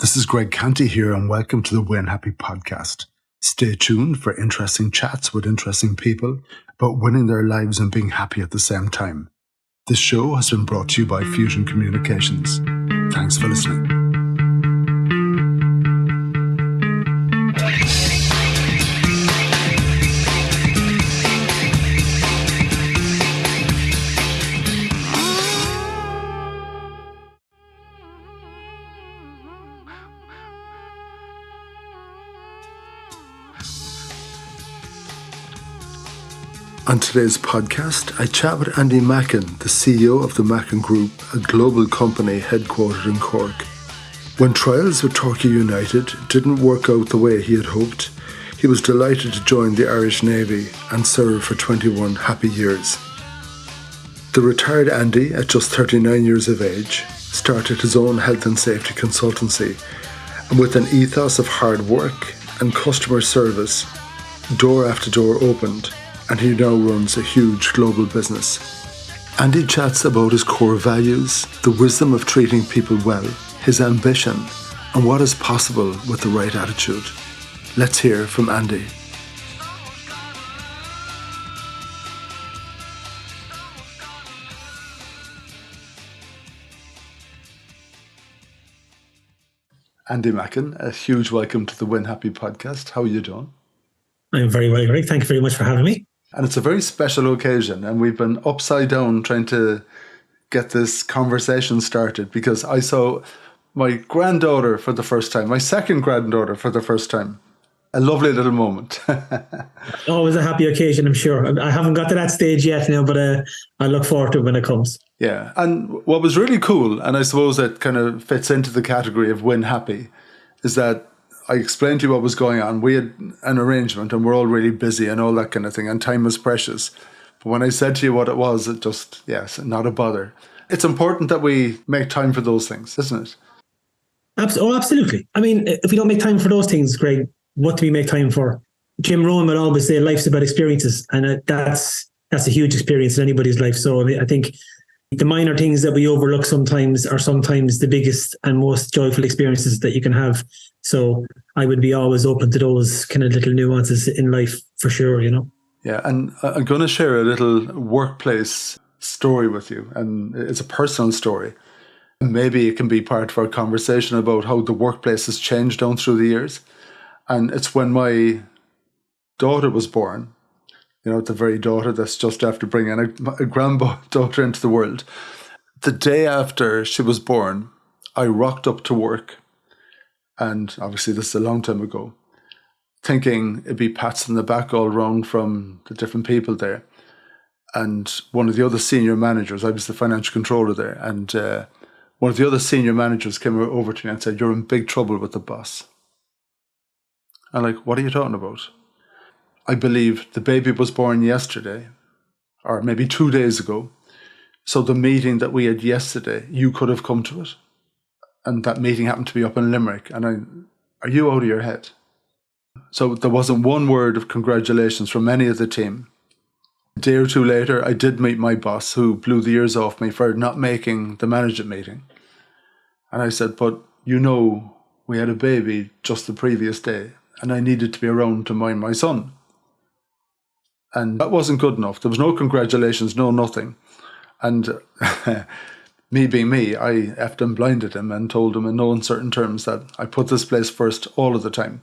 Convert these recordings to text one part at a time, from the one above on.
This is Greg Canty here, and welcome to the Win Happy podcast. Stay tuned for interesting chats with interesting people about winning their lives and being happy at the same time. This show has been brought to you by Fusion Communications. Thanks for listening. On today's podcast, I chat with Andy Mackin, the CEO of the Mackin Group, a global company headquartered in Cork. When trials with Torquay United didn't work out the way he had hoped, he was delighted to join the Irish Navy and serve for 21 happy years. The retired Andy, at just 39 years of age, started his own health and safety consultancy, and with an ethos of hard work and customer service, door after door opened, and he now runs a huge global business. Andy chats about his core values, the wisdom of treating people well, his ambition, and what is possible with the right attitude. Let's hear from Andy. Andy Mackin, a huge welcome to the Win Happy podcast. How are you doing? I'm very well, Greg. Thank you very much for having me. And it's a very special occasion, and we've been upside down trying to get this conversation started because I saw my granddaughter for the first time, my second granddaughter for the first time. A lovely little moment. Always a happy occasion, I'm sure. I haven't got to that stage yet now, but I look forward to it when it comes. Yeah, and what was really cool, and I suppose it kind of fits into the category of win happy, is that I explained to you what was going on. We had an arrangement and we're all really busy and all that kind of thing, and time was precious. But when I said to you what it was, it just, yes, not a bother. It's important that we make time for those things, isn't it? Oh, absolutely. I mean, if we don't make time for those things, Greg, what do we make time for? Jim Rohn would always say life's about experiences, and that's a huge experience in anybody's life. So I think the minor things that we overlook sometimes are sometimes the biggest and most joyful experiences that you can have. So I would be always open to those kind of little nuances in life for sure, you know. Yeah, and I'm going to share a little workplace story with you, and it's a personal story. Maybe it can be part of our conversation about how the workplace has changed down through the years. And it's when my daughter was born, you know, the very daughter that's just after bringing a granddaughter into the world. The day after she was born, I rocked up to work. And obviously this is a long time ago, thinking it'd be pats on the back all round from the different people there. And one of the other senior managers, I was the financial controller there, and one of the other senior managers came over to me and said, "You're in big trouble with the boss." I'm like, "What are you talking about?" I believe the baby was born yesterday, or maybe 2 days ago. So the meeting that we had yesterday, you could have come to it. And that meeting happened to be up in Limerick. And are you out of your head? So there wasn't one word of congratulations from any of the team. A day or two later, I did meet my boss, who blew the ears off me for not making the management meeting. And I said, "But you know, we had a baby just the previous day, and I needed to be around to mind my son." And that wasn't good enough. There was no congratulations, no nothing. And me being me, I effed and blinded him and told him in no uncertain terms that I put this place first all of the time.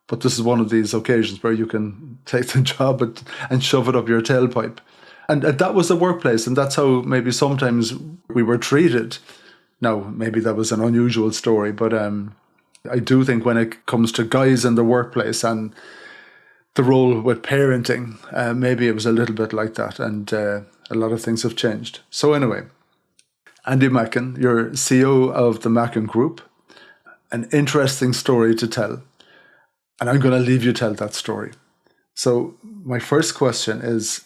But this is one of these occasions where you can take the job and shove it up your tailpipe. And that was the workplace, and that's how maybe sometimes we were treated. Now, maybe that was an unusual story, but I do think when it comes to guys in the workplace and the role with parenting, maybe it was a little bit like that, and a lot of things have changed. So anyway, Andy Mackin, you're CEO of the Mackin Group. An interesting story to tell, and I'm going to leave you tell that story. So my first question is,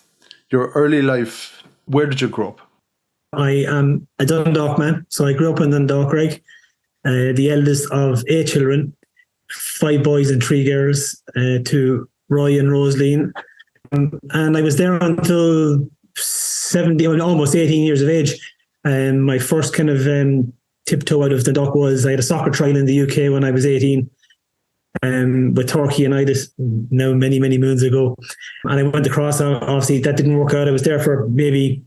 your early life, where did you grow up? I am a Dundalk man, so I grew up in Dundalk, Greg, the eldest of 8 children, 5 boys and 3 girls, to Roy and Rosaline. And I was there until 17, almost 18 years of age. My first kind of tiptoe out of Dundalk was I had a soccer trial in the UK when I was 18, with Torquay United, now many, many moons ago. And I went across, obviously that didn't work out. I was there for maybe,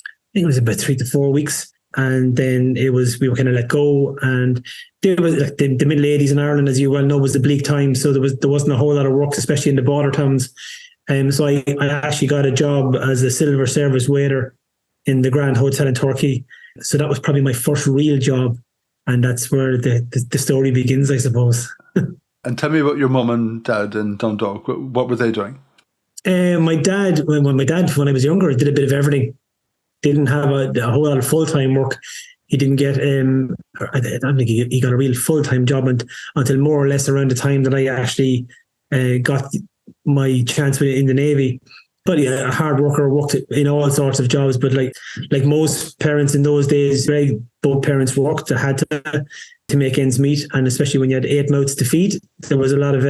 I think it was about 3 to 4 weeks. And then we were kind of let go. And there was like the middle 80s in Ireland, as you well know, was a bleak time. So there wasn't a whole lot of work, especially in the border towns. So I actually got a job as a silver service waiter in the Grand Hotel in Torquay. So that was probably my first real job. And that's where the story begins, I suppose. And tell me about your mum and dad in Dundalk. What were they doing? My dad, when I was younger, did a bit of everything. Didn't have a whole lot of full-time work. He didn't get, I don't think he got a real full-time job until more or less around the time that I actually got my chance in the Navy. But yeah, a hard worker, worked in all sorts of jobs. But like most parents in those days, both parents worked. I had to make ends meet, and especially when you had 8 mouths to feed, there was a lot of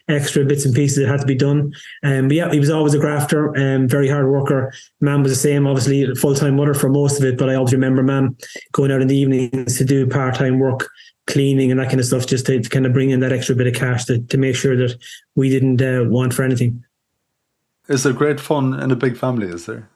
extra bits and pieces that had to be done. But yeah, he was always a grafter, very hard worker. Mum was the same, obviously a full-time mother for most of it, but I always remember Mum going out in the evenings to do part-time work, cleaning and that kind of stuff, just to kind of bring in that extra bit of cash to make sure that we didn't want for anything. Is there great fun in a big family, is there?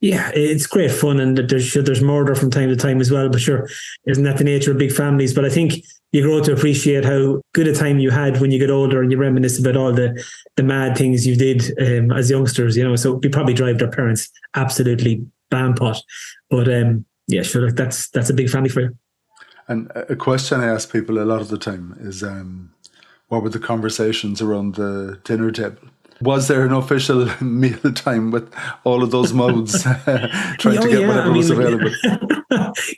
Yeah, it's great fun, and there's murder from time to time as well. But sure, isn't that the nature of big families? But I think you grow to appreciate how good a time you had when you get older, and you reminisce about all the mad things you did as youngsters. So we probably drive their parents absolutely bampot. But yeah, sure, that's a big family for you. And a question I ask people a lot of the time is, what were the conversations around the dinner table? Was there an official meal time with all of those modes trying to get whatever was available?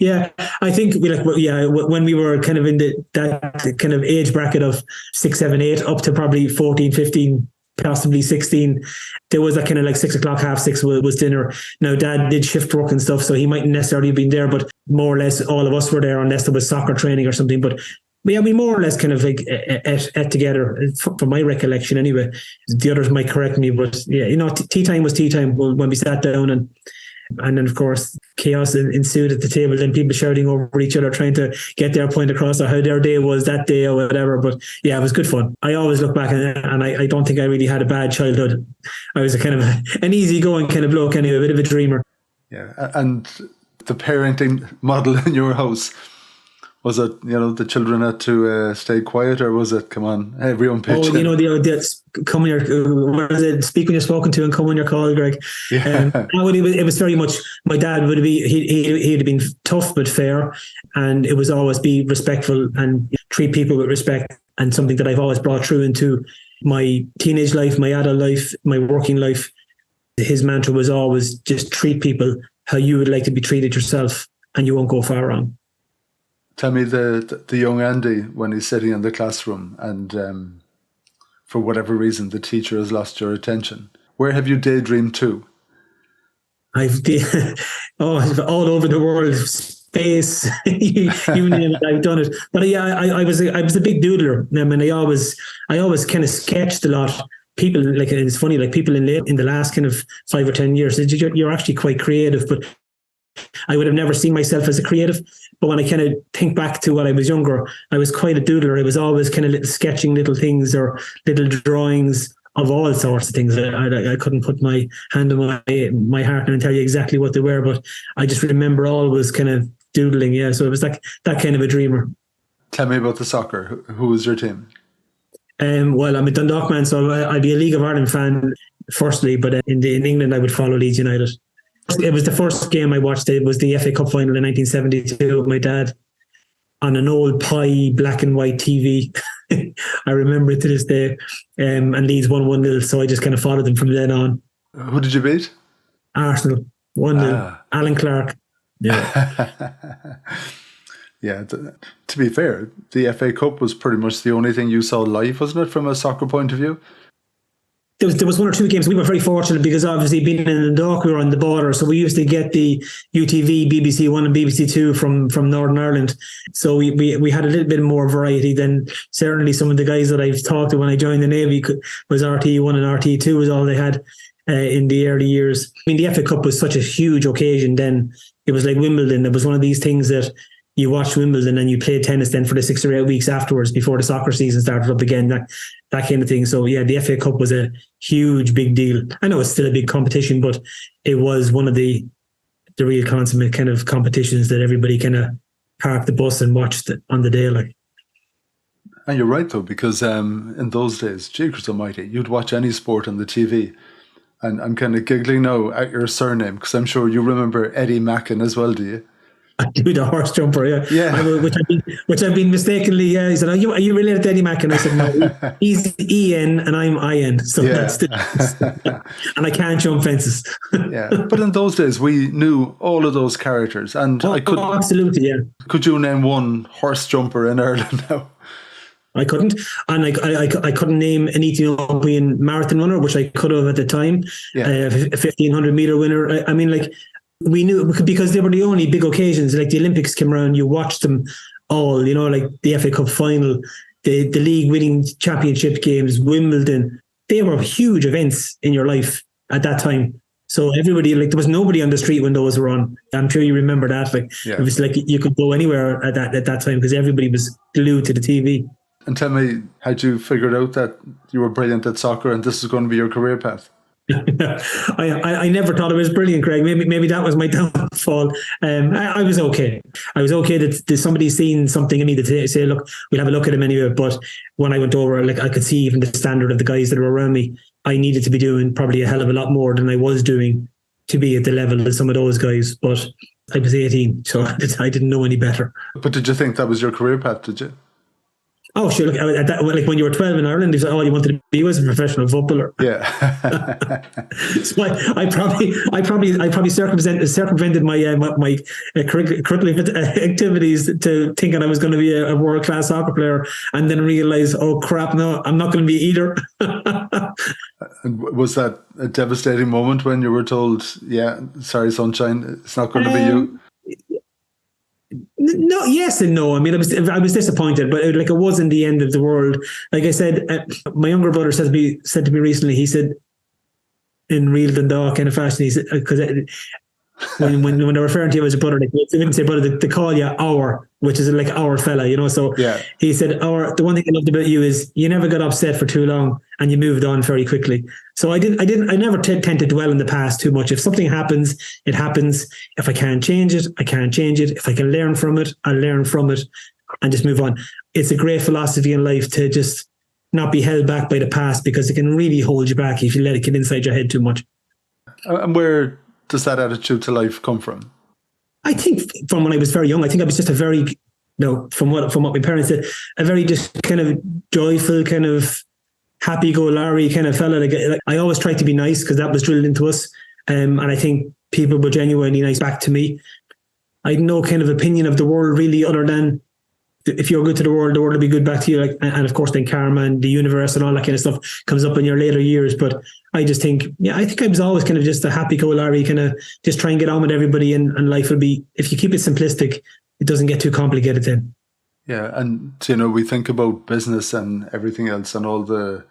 Yeah, I think when we were kind of in that kind of age bracket of 6, 7, 8 up to probably 14, 15, possibly 16, there was that kind of like 6 o'clock, 6:30 was dinner. Now Dad did shift work and stuff, so he mightn't necessarily have been there, but more or less all of us were there unless there was soccer training or something. But yeah, we more or less kind of like ate together, from my recollection anyway. The others might correct me, but yeah, tea time was tea time when we sat down, and then of course chaos ensued at the table. Then people shouting over each other, trying to get their point across or how their day was that day or whatever. But yeah, it was good fun. I always look back and I don't think I really had a bad childhood. I was a kind of an easygoing kind of bloke anyway, a bit of a dreamer. Yeah, and the parenting model in your house. Was it, the children had to stay quiet, or was it, come on, everyone pitch in? Come when you're, speak when you're spoken to and come when you're called, Greg. Yeah. It was very much, my dad he'd have been tough but fair, and it was always be respectful and treat people with respect, and something that I've always brought through into my teenage life, my adult life, my working life. His mantra was always just treat people how you would like to be treated yourself, and you won't go far wrong. Tell me the young Andy when he's sitting in the classroom and for whatever reason the teacher has lost your attention. Where have you daydreamed to? All over the world, space, you name it, I've done it. But yeah, I was a big doodler. I mean, I always kind of sketched a lot. People, like, it's funny, like people in the last kind of 5 or 10 years, you're actually quite creative, but I would have never seen myself as a creative. But when I kind of think back to when I was younger, I was quite a doodler. I was always kind of sketching little things or little drawings of all sorts of things. I couldn't put my hand on my heart and tell you exactly what they were, but I just remember always kind of doodling. Yeah, so it was like that kind of a dreamer. Tell me about the soccer. Who was your team? Well, I'm a Dundalk man, so I'd be a League of Ireland fan firstly, but in England I would follow Leeds United. It was the first game I watched. It was the FA Cup final in 1972 with my dad on an old pie black and white TV. I remember it to this day. And Leeds won 1-0, so I just kind of followed them from then on. Who did you beat? Arsenal 1-0. Alan Clark. Yeah. Yeah. To be fair, the FA Cup was pretty much the only thing you saw live, wasn't it, from a soccer point of view? There was 1 or 2 games. We were very fortunate because obviously being in Dundalk, we were on the border. So we used to get the UTV, BBC One and BBC Two from Northern Ireland. So we had a little bit more variety than certainly some of the guys that I've talked to when I joined the Navy. Was RTE1 and RTE2 was all they had in the early years. I mean, the FA Cup was such a huge occasion then. It was like Wimbledon. It was one of these things that you watched Wimbledon and you played tennis then for the 6 or 8 weeks afterwards before the soccer season started up again, that kind of thing. So yeah, the FA Cup was a huge, big deal. I know it's still a big competition, but it was one of the real consummate kind of competitions that everybody kind of parked the bus and watched on the day. Like, And you're right though, because in those days, Jesus Almighty, you'd watch any sport on the TV. And I'm kind of giggling now at your surname because I'm sure you remember Eddie Mackin as well, do you? I do the horse jumper, yeah. Yeah. Which I've been mistakenly. He said, are you related to Eddie Mackin? I said, no, he's EN and I'm IN. So Yeah. that's the, and I can't jump fences. Yeah. But in those days, we knew all of those characters. And absolutely, yeah. Could you name one horse jumper in Ireland now? I couldn't, and I couldn't name an Ethiopian marathon runner, which I could have at the time. Yeah. A 1,500 meter winner. I mean, like, we knew because they were the only big occasions. Like the Olympics came around, you watched them all. You know, like the FA Cup final, the league winning championship games, Wimbledon. They were huge events in your life at that time. So everybody, like, there was nobody on the street when those were on. I'm sure you remember that. Like, Yeah. It was like you could go anywhere at that time because everybody was glued to the TV. And tell me, how'd you figure out that you were brilliant at soccer and this is going to be your career path? I never thought it was brilliant, Craig. Maybe that was my downfall. I was okay. I was okay that somebody seen something in me to say, look, we'll have a look at him anyway. But when I went over, like, I could see even the standard of the guys that were around me. I needed to be doing probably a hell of a lot more than I was doing to be at the level of some of those guys. But I was 18, so I didn't know any better. But did you think that was your career path, did you? Oh, sure. Look, at that, like when you were 12 in Ireland, all you wanted to be was a professional footballer. Yeah. So I probably circumvented my curriculum activities to thinking I was going to be a world class soccer player, and then realize, oh crap, no, I'm not going to be either. And was that a devastating moment when you were told, yeah, sorry, sunshine, it's not going to be you? No, yes and no. I mean, I was disappointed, but it wasn't the end of the world. Like I said, my younger brother said to me recently. He said, in real Dundalk kind of fashion, he said, because when they're referring to you as a brother, they didn't say brother, they call you our, which is like our fella, you know. So yeah. He said, the one thing I loved about you is you never got upset for too long and you moved on very quickly. So I never tend to dwell in the past too much. If something happens, it happens. If I can't change it, I can't change it. If I can learn from it, I'll learn from it and just move on. It's a great philosophy in life to just not be held back by the past, because it can really hold you back if you let it get inside your head too much. And where does that attitude to life come from? I think from when I was very young. I think I was just a very, from what my parents said, a very just kind of joyful, kind of happy-go-lucky kind of fella. Like I always tried to be nice because that was drilled into us, and I think people were genuinely nice back to me. I had no kind of opinion of the world really, other than if you're good to the world will be good back to you. Like, and of course, then karma and the universe and all that kind of stuff comes up in your later years. But I just think, I think I was always kind of just a happy-go-lucky, kind of just try and get on with everybody, and life will be, if you keep it simplistic, it doesn't get too complicated then. Yeah, and we think about business and everything else and all the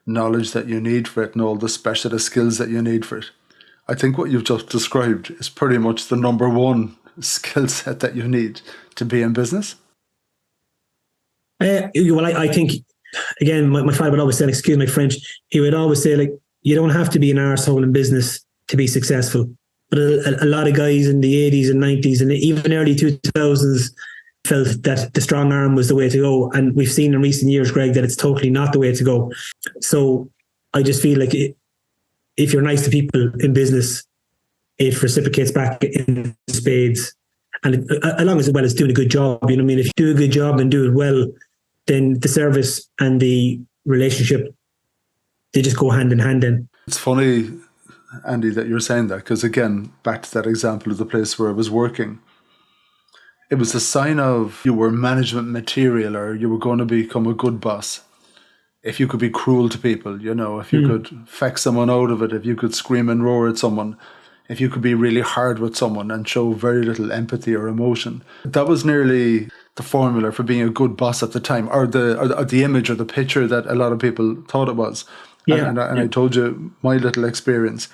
knowledge that you need for it and all the specialist skills that you need for it. I think what you've just described is pretty much the number one skill set that you need to be in business. Well, I think, again, my father would always say, excuse my French, he would always say, like, you don't have to be an arsehole in business to be successful. But a lot of guys in the 80s and 90s and even early 2000s felt that the strong arm was the way to go. And we've seen in recent years, Greg, that it's totally not the way to go. So I just feel like if you're nice to people in business, it reciprocates back in spades. And along as well as doing a good job, you know what I mean? If you do a good job and do it well, then the service and the relationship, they just go hand in hand then. It's funny, Andy, that you're saying that, because again, back to that example of the place where I was working, it was a sign of you were management material, or you were going to become a good boss. If you could be cruel to people, if you could feck someone out of it, if you could scream and roar at someone, if you could be really hard with someone and show very little empathy or emotion. That was nearly the formula for being a good boss at the time, or the image or the picture that a lot of people thought it was. Yeah. And I told you my little experience.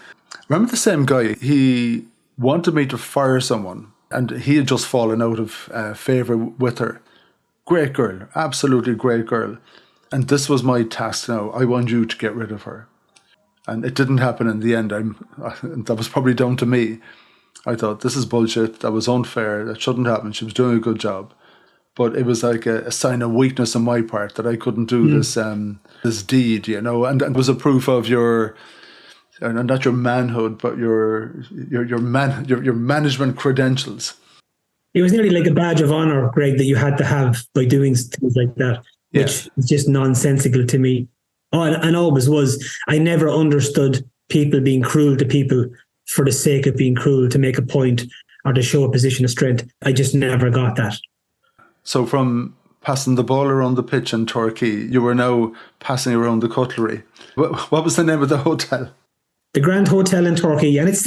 Remember the same guy, he wanted me to fire someone And he had just fallen out of favour with her. Great girl, absolutely great girl. And this was my task now. I want you to get rid of her. And it didn't happen in the end. That was probably down to me. I thought, this is bullshit. That was unfair. That shouldn't happen. She was doing a good job. But it was like a sign of weakness on my part that I couldn't do this deed, you know. And it was a proof of your, and not your manhood, but your management credentials. It was nearly like a badge of honor, Greg, that you had to have by doing things like that, which is just nonsensical to me. Oh, and always was. I never understood people being cruel to people for the sake of being cruel, to make a point or to show a position of strength. I just never got that. So from passing the ball around the pitch in Torquay, you were now passing around the cutlery. What was the name of the hotel? The Grand Hotel in Torquay, and it's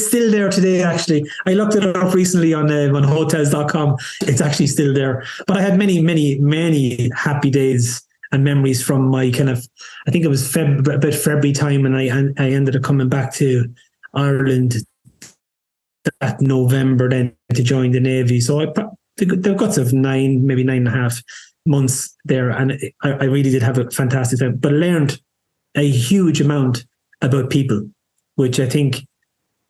still there today, actually. I looked it up recently on hotels.com. It's actually still there. But I had many, many, many happy days and memories from my kind of, I think it was about February time, and I ended up coming back to Ireland that November then to join the Navy. So the guts of 9, maybe 9.5 months there, and I really did have a fantastic time. But I learned a huge amount about people, which I think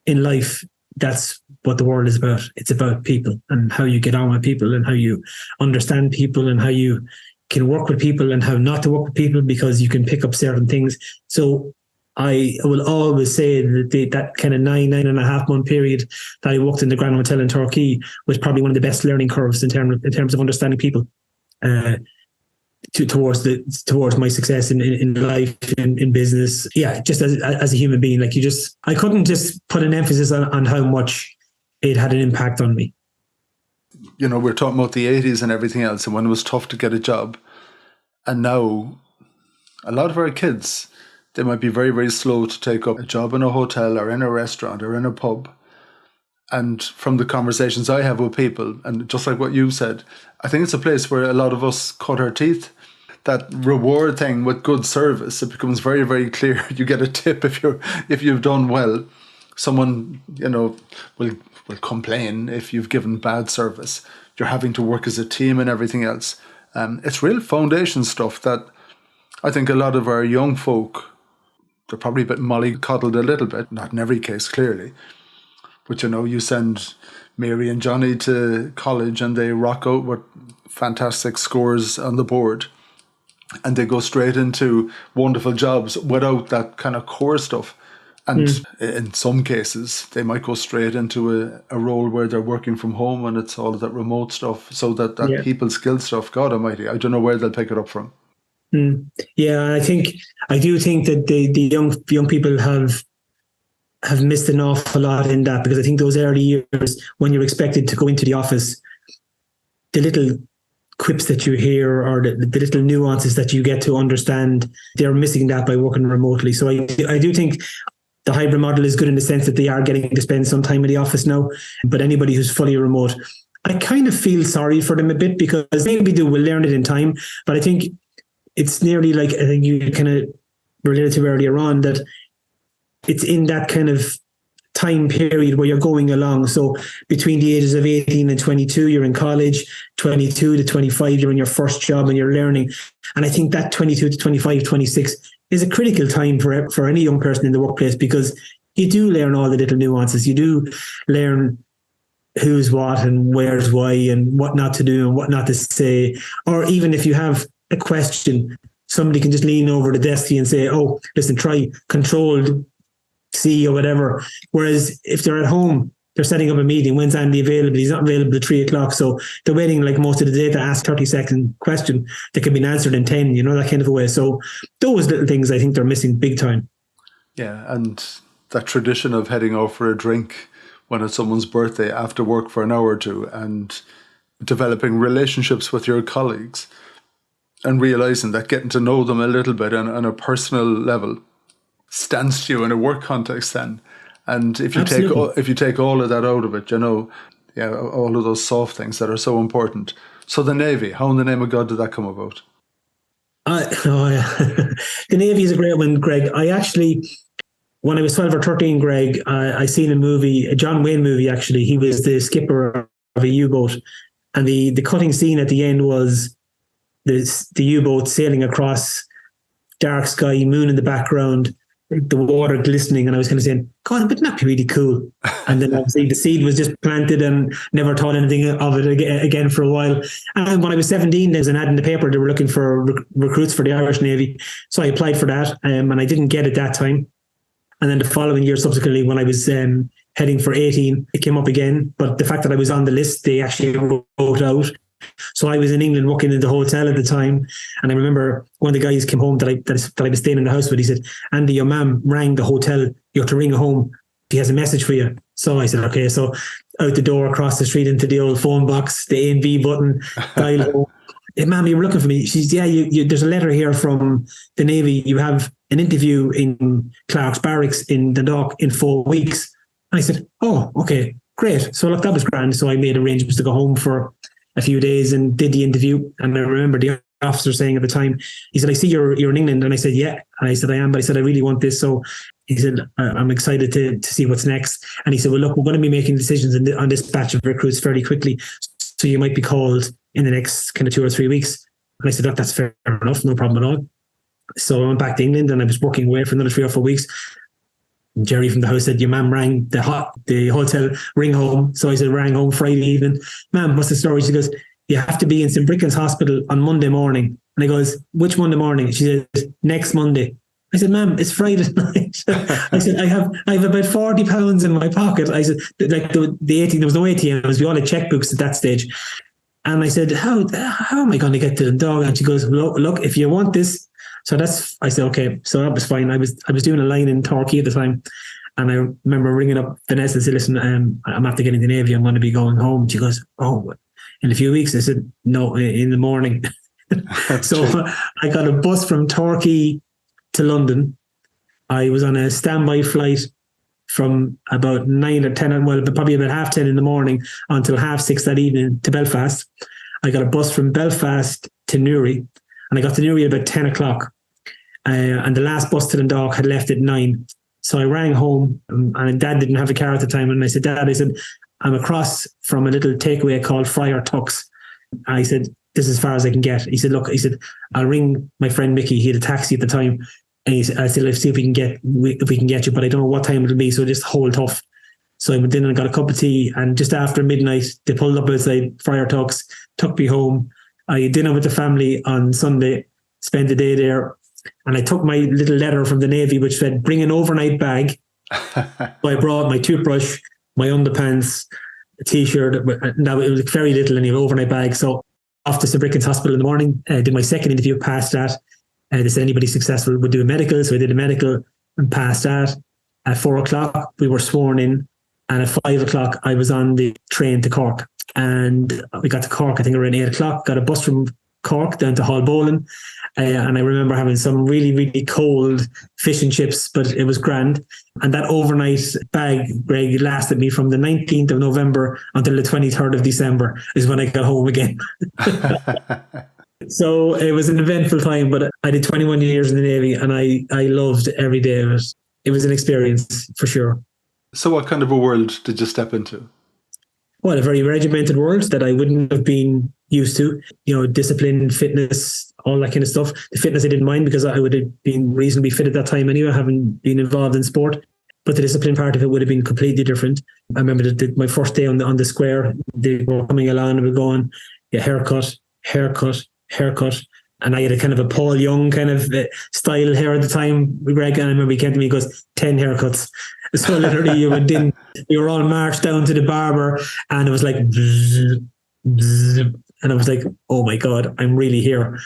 in life, that's what the world is about. It's about people and how you get on with people and how you understand people and how you can work with people and how not to work with people, because you can pick up certain things. So I will always say that that kind of 9.5 month period that I worked in the Grand Hotel in Torquay was probably one of the best learning curves in terms of understanding people. Towards my success in life, in business, just as a human being, like I couldn't just put an emphasis on how much it had an impact on me. You know, we're talking about the 80s and everything else, and when it was tough to get a job, and now a lot of our kids, they might be very, very slow to take up a job in a hotel or in a restaurant or in a pub. And from the conversations I have with people, and just like what you said, I think it's a place where a lot of us cut our teeth. That reward thing with good service, it becomes very, very clear. You get a tip if you've done well. Someone, you know, will complain if you've given bad service. You're having to work as a team and everything else. It's real foundation stuff that I think a lot of our young folk, they're probably a bit mollycoddled a little bit, not in every case, clearly. But, you know, you send Mary and Johnny to college and they rock out with fantastic scores on the board. And they go straight into wonderful jobs without that kind of core stuff. And in some cases, they might go straight into a role where they're working from home and it's all of that remote stuff. So that people skill stuff, God almighty, I don't know where they'll pick it up from. Yeah, I do think that the young people have missed an awful lot in that, because I think those early years when you're expected to go into the office, the little quips that you hear or the little nuances that you get to understand, they're missing that by working remotely. So I do think the hybrid model is good in the sense that they are getting to spend some time in the office now, but anybody who's fully remote, I kind of feel sorry for them a bit, because maybe they will learn it in time, but I think it's nearly like, I think you kind of related to earlier on, that it's in that kind of time period where you're going along. So between the ages of 18 and 22, you're in college, 22 to 25, you're in your first job and you're learning. And I think that 22 to 25, 26 is a critical time for any young person in the workplace, because you do learn all the little nuances. You do learn who's what and where's why and what not to do and what not to say. Or even if you have a question, somebody can just lean over the desk to you and say, oh, listen, try Control C or whatever. Whereas if they're at home, they're setting up a meeting. When's Andy available? He's not available at 3:00. So they're waiting like most of the day to ask 30-second question that can be answered in 10, that kind of a way. So those little things, I think they're missing big time. Yeah, and that tradition of heading out for a drink when it's someone's birthday after work for an hour or two, and developing relationships with your colleagues and realizing that getting to know them a little bit on a personal level stands to you in a work context then. And if you take all of that out of it, all of those soft things that are so important. So the Navy, how in the name of God did that come about? The Navy is a great one, Greg. I actually, when I was 12 or 13, Greg, I seen a movie, a John Wayne movie actually. He was the skipper of a U-boat. And the cutting scene at the end was the U-boat sailing across, dark sky, moon in the background, the water glistening. And I was kind of saying, God, wouldn't that be really cool? And then obviously the seed was just planted and never thought anything of it again for a while. And when I was 17, there was an ad in the paper. They were looking for recruits for the Irish Navy. So I applied for that, and I didn't get it that time. And then the following year, subsequently, when I was heading for 18, it came up again. But the fact that I was on the list, they actually wrote out. So I was in England working in the hotel at the time. And I remember one of the guys came home that I was staying in the house with. He said, Andy, your mum rang the hotel. You have to ring home. He has a message for you. So I said, okay. So out the door, across the street into the old phone box, the A and B button, dial home. Hey, ma'am, you were looking for me. She's, yeah, there's a letter here from the Navy. You have an interview in Clark's Barracks in the dock in 4 weeks. And I said, oh, okay, great. So look, that was grand. So I made arrangements to go home for a few days and did the interview. And I remember the officer saying at the time, he said, I see you're in England. And I said, yeah. And I said, I am. But I said, I really want this. So he said, I'm excited to see what's next. And he said, well, look, we're going to be making decisions on this batch of recruits fairly quickly. So you might be called in the next kind of 2 or 3 weeks. And I said, look, that's fair enough. No problem at all. So I went back to England and I was working away for another 3 or 4 weeks. And Jerry from the house said, your mum rang the hotel, ring home. So I said, rang home Friday evening. Ma'am, what's the story? She goes, you have to be in St. Bricken's Hospital on Monday morning. And I goes, which Monday morning? She says, next Monday. I said, ma'am, it's Friday night. I said, I have about £40 in my pocket. I said, like the ATM, there was no ATMs. We all had checkbooks at that stage. And I said, how am I going to get to the dog? And she goes, look, if you want this. So I said, okay. So that was fine. I was doing a line in Torquay at the time. And I remember ringing up Vanessa and said, listen, I'm after getting the Navy. I'm going to be going home. She goes, oh, in a few weeks. I said, no, in the morning. So I got a bus from Torquay to London. I was on a standby flight from about 9 or 10, well, probably about 10:30 in the morning until 6:30 that evening to Belfast. I got a bus from Belfast to Newry, and I got to Newry about 10 o'clock. And the last bus to the dock had left at 9. So I rang home, and Dad didn't have a car at the time. And I said, Dad, I'm across from a little takeaway called Friar Tuck's. I said, this is as far as I can get. He said, look, I'll ring my friend Mickey. He had a taxi at the time. And I said, let's see if we can get you, but I don't know what time it'll be. So just hold tough. So I went in and got a cup of tea. And just after midnight, they pulled up outside Friar Tuck's, took me home. I had dinner with the family on Sunday, spent the day there. And I took my little letter from the Navy, which said, bring an overnight bag. So I brought my toothbrush, my underpants, a t-shirt. Now it was very little in the overnight bag. So off to St. Bricken's Hospital in the morning, did my second interview, passed that. They said anybody successful would do a medical. So I did a medical and passed that. At 4 o'clock, we were sworn in. And at 5 o'clock, I was on the train to Cork. And we got to Cork, I think around 8 o'clock, got a bus from Cork down to Hallbowlen. And I remember having some really, really cold fish and chips, but it was grand. And that overnight bag, Greg, lasted me from the 19th of November until the 23rd of December is when I got home again. So it was an eventful time, but I did 21 years in the Navy and I loved every day of it. It was an experience for sure. So what kind of a world did you step into? Well, a very regimented world that I wouldn't have been used to. You know, discipline, fitness, all that kind of stuff. The fitness I didn't mind because I would have been reasonably fit at that time anyway, having been involved in sport. But the discipline part of it would have been completely different. I remember that my first day on the square, they were coming along and we were going, yeah, haircut. And I had a kind of a Paul Young kind of style hair at the time. Greg, and I remember he came to me and goes, 10 haircuts. So literally we were all marched down to the barber and it was like, bzz, bzz, and I was like, oh my God, I'm really here.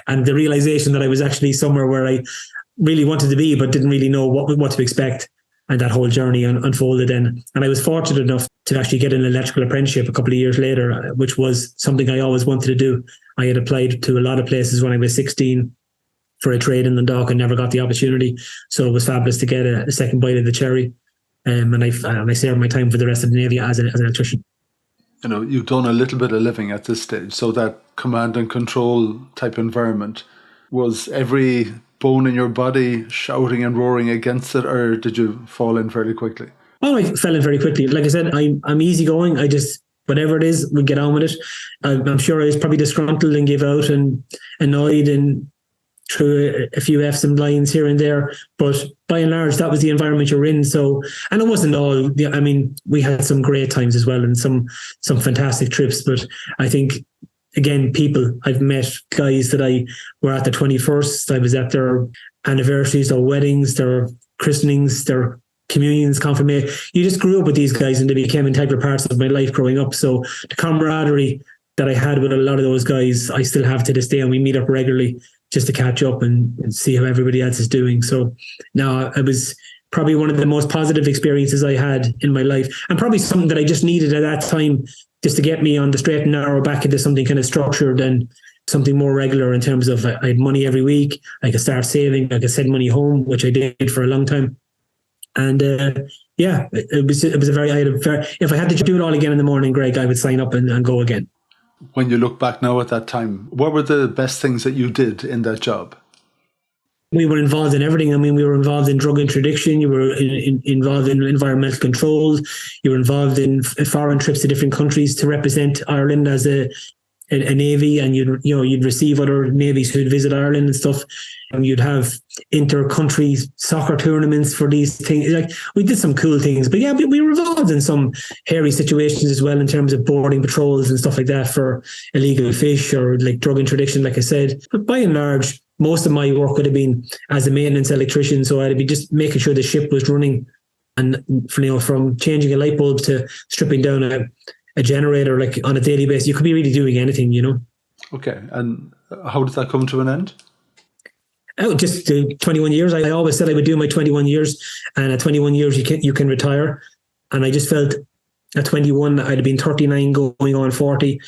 And the realization that I was actually somewhere where I really wanted to be, but didn't really know what to expect. And that whole journey unfolded then. And I was fortunate enough to actually get an electrical apprenticeship a couple of years later, which was something I always wanted to do. I had applied to a lot of places when I was 16 for a trade in the dock and never got the opportunity. So it was fabulous to get a second bite of the cherry. And I served my time for the rest of the Navy as an electrician. You know, you've done a little bit of living at this stage. So that command and control type environment, was every bone in your body shouting and roaring against it, or did you fall in fairly quickly? Oh, I fell in very quickly. Like I said, I'm easygoing. I just whatever it is, we'd get on with it. I'm sure I was probably disgruntled and gave out and annoyed and threw a few F's and lines here and there, but by and large, that was the environment you're in. So, and it wasn't all. I mean, we had some great times as well, and some fantastic trips. But I think, again, people I've met, guys that I were at their 21st, I was at their anniversaries, their weddings, their christenings, their communions, confirmation. You just grew up with these guys, and they became integral parts of my life growing up. So the camaraderie that I had with a lot of those guys, I still have to this day, and we meet up regularly just to catch up and see how everybody else is doing. So now it was probably one of the most positive experiences I had in my life, and probably something that I just needed at that time just to get me on the straight and narrow back into something kind of structured and something more regular in terms of I had money every week. I could start saving. I could send money home, which I did for a long time. And it was a very, if I had to do it all again in the morning, Greg, I would sign up and go again. When you look back now at that time, what were the best things that you did in that job? We were involved in everything. I mean, we were involved in drug interdiction. You were involved in environmental controls. You were involved in foreign trips to different countries to represent Ireland as a navy, and you'd receive other navies who'd visit Ireland and stuff. And you'd have inter-country soccer tournaments for these things. Like, we did some cool things, but yeah, we were involved in some hairy situations as well in terms of boarding patrols and stuff like that for illegal fish or like drug interdiction, like I said. But by and large, most of my work would have been as a maintenance electrician, so I'd be just making sure the ship was running, and from changing a light bulb to stripping down a generator, like on a daily basis. You could be really doing anything, Okay, and how did that come to an end? Oh, just 21 years. I always said I would do my 21 years, and at 21 years you can retire. And I just felt at 21 I'd have been 39 going on 40.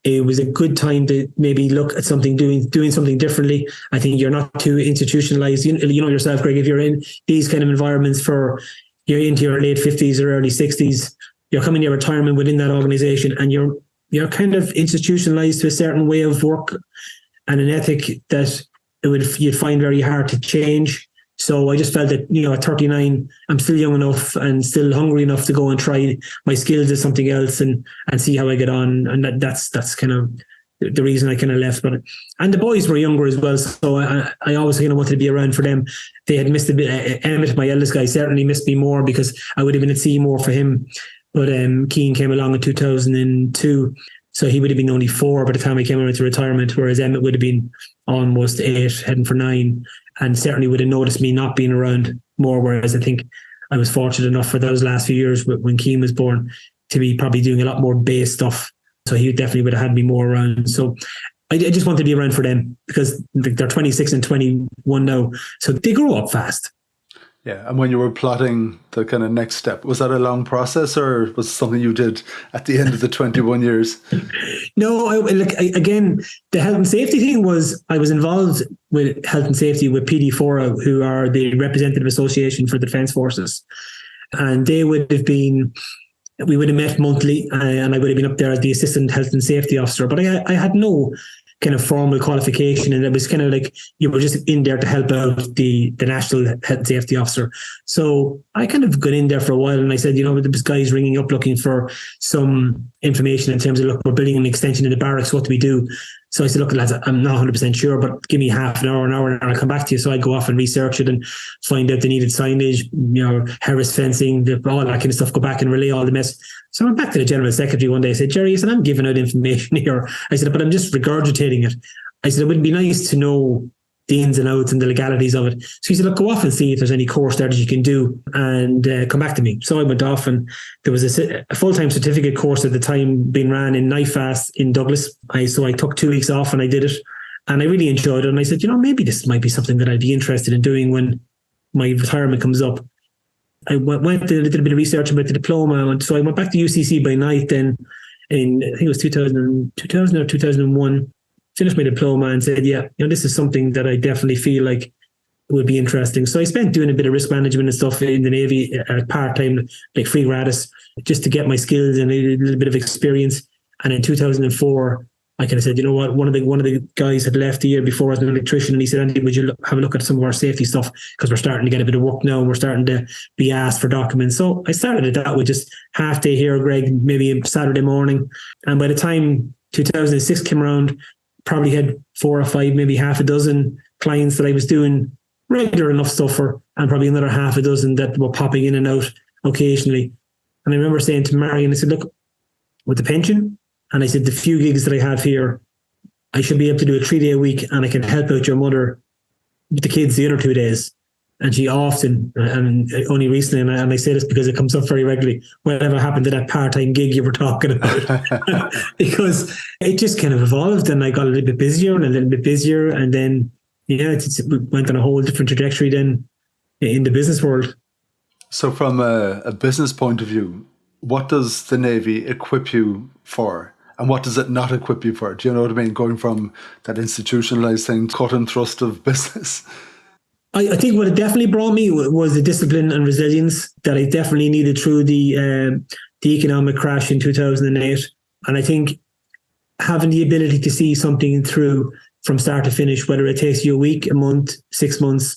It was a good time to maybe look at something, doing something differently. I think you're not too institutionalized. You know yourself, Greg, if you're in these kind of environments you're into your late 50s or early 60s, you're coming to your retirement within that organization, and you're kind of institutionalized to a certain way of work and an ethic that you'd find very hard to change. So I just felt that, at 39, I'm still young enough and still hungry enough to go and try my skills at something else and see how I get on. And that's kind of the reason I kind of left. And the boys were younger as well, so I always kind of wanted to be around for them. They had missed a bit. Emmett, my eldest guy, certainly missed me more because I would have been at sea more for him. But Keane came along in 2002. So he would have been only 4 by the time I came out to retirement, whereas Emmett would have been almost 8, heading for 9, and certainly would have noticed me not being around more, whereas I think I was fortunate enough for those last few years when Keane was born to be probably doing a lot more base stuff. So he definitely would have had me more around. So I just wanted to be around for them because they're 26 and 21 now. So they grow up fast. Yeah, and when you were plotting the kind of next step, was that a long process or was it something you did at the end of the 21 years? No, again, the health and safety thing was, I was involved with health and safety with PD4, who are the representative association for the Defence Forces. And they would have been, we would have met monthly, and I would have been up there as the assistant health and safety officer. But I had no kind of formal qualification, and it was kind of like you were just in there to help out the national health and safety officer. So I kind of got in there for a while, and I said, there was guys ringing up looking for some information in terms of, look, we're building an extension in the barracks, what do we do? So I said, look, lads, I'm not 100% sure, but give me half an hour, and I'll come back to you. So I go off and research it and find out they needed signage, Harris fencing, all that kind of stuff, go back and relay all the mess. So I went back to the General Secretary one day. I said, Jerry, I'm giving out information here. I said, but I'm just regurgitating it. I said, it would be nice to know the ins and outs and the legalities of it. So he said, look, go off and see if there's any course there that you can do and come back to me. So I went off, and there was a full-time certificate course at the time being ran in Knifefast in Douglas. So I took 2 weeks off and I did it, and I really enjoyed it. And I said, maybe this might be something that I'd be interested in doing when my retirement comes up. I went to a little bit of research about the diploma. So I went back to UCC by night then in, I think it was 2000 or 2001, finished my diploma and said, this is something that I definitely feel like would be interesting. So I spent doing a bit of risk management and stuff in the Navy part-time, like free gratis, just to get my skills and a little bit of experience. And in 2004, I kind of said, you know what, one of the guys had left the year before as an electrician, and he said, Andy, would you have a look at some of our safety stuff, because we're starting to get a bit of work now and we're starting to be asked for documents. So I started it that with just half day here, Greg, maybe Saturday morning. And by the time 2006 came around, probably had 4 or 5, maybe half a dozen clients that I was doing regular enough stuff for, and probably another half a dozen that were popping in and out occasionally. And I remember saying to Marion, I said, look, with the pension, and I said, the few gigs that I have here, I should be able to do a 3-day a week, and I can help out your mother with the kids the other 2 days. And she often, and only recently, and I say this because it comes up very regularly, whatever happened to that part-time gig you were talking about? Because it just kind of evolved, and I got a little bit busier and a little bit busier. And then, it went on a whole different trajectory then in the business world. So from a business point of view, what does the Navy equip you for? And what does it not equip you for? Do you know what I mean? Going from that institutionalized thing, cut and thrust of business. I think what it definitely brought me was the discipline and resilience that I definitely needed through the economic crash in 2008. And I think having the ability to see something through from start to finish, whether it takes you a week, a month, 6 months,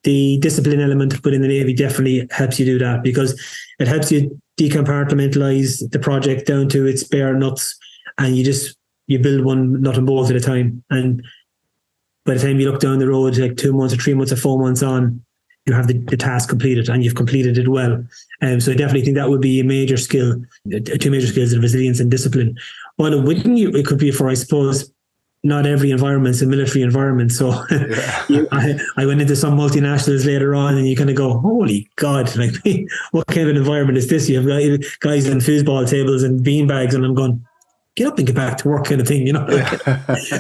the discipline element within the Navy definitely helps you do that, because it helps you decompartmentalize the project down to its bare nuts, and you build one nut and bolt at a time. And by the time you look down the road, like 2 months or 3 months or 4 months on, you have the task completed, and you've completed it well. So I definitely think that would be a major skill, 2 major skills of resilience and discipline. Well, it could be for, I suppose, not every environment's a military environment. So I went into some multinationals later on, and you kind of go, holy God, like, what kind of an environment is this? You have guys on foosball tables and bean bags, and I'm going, get up and get back to work, kind of thing,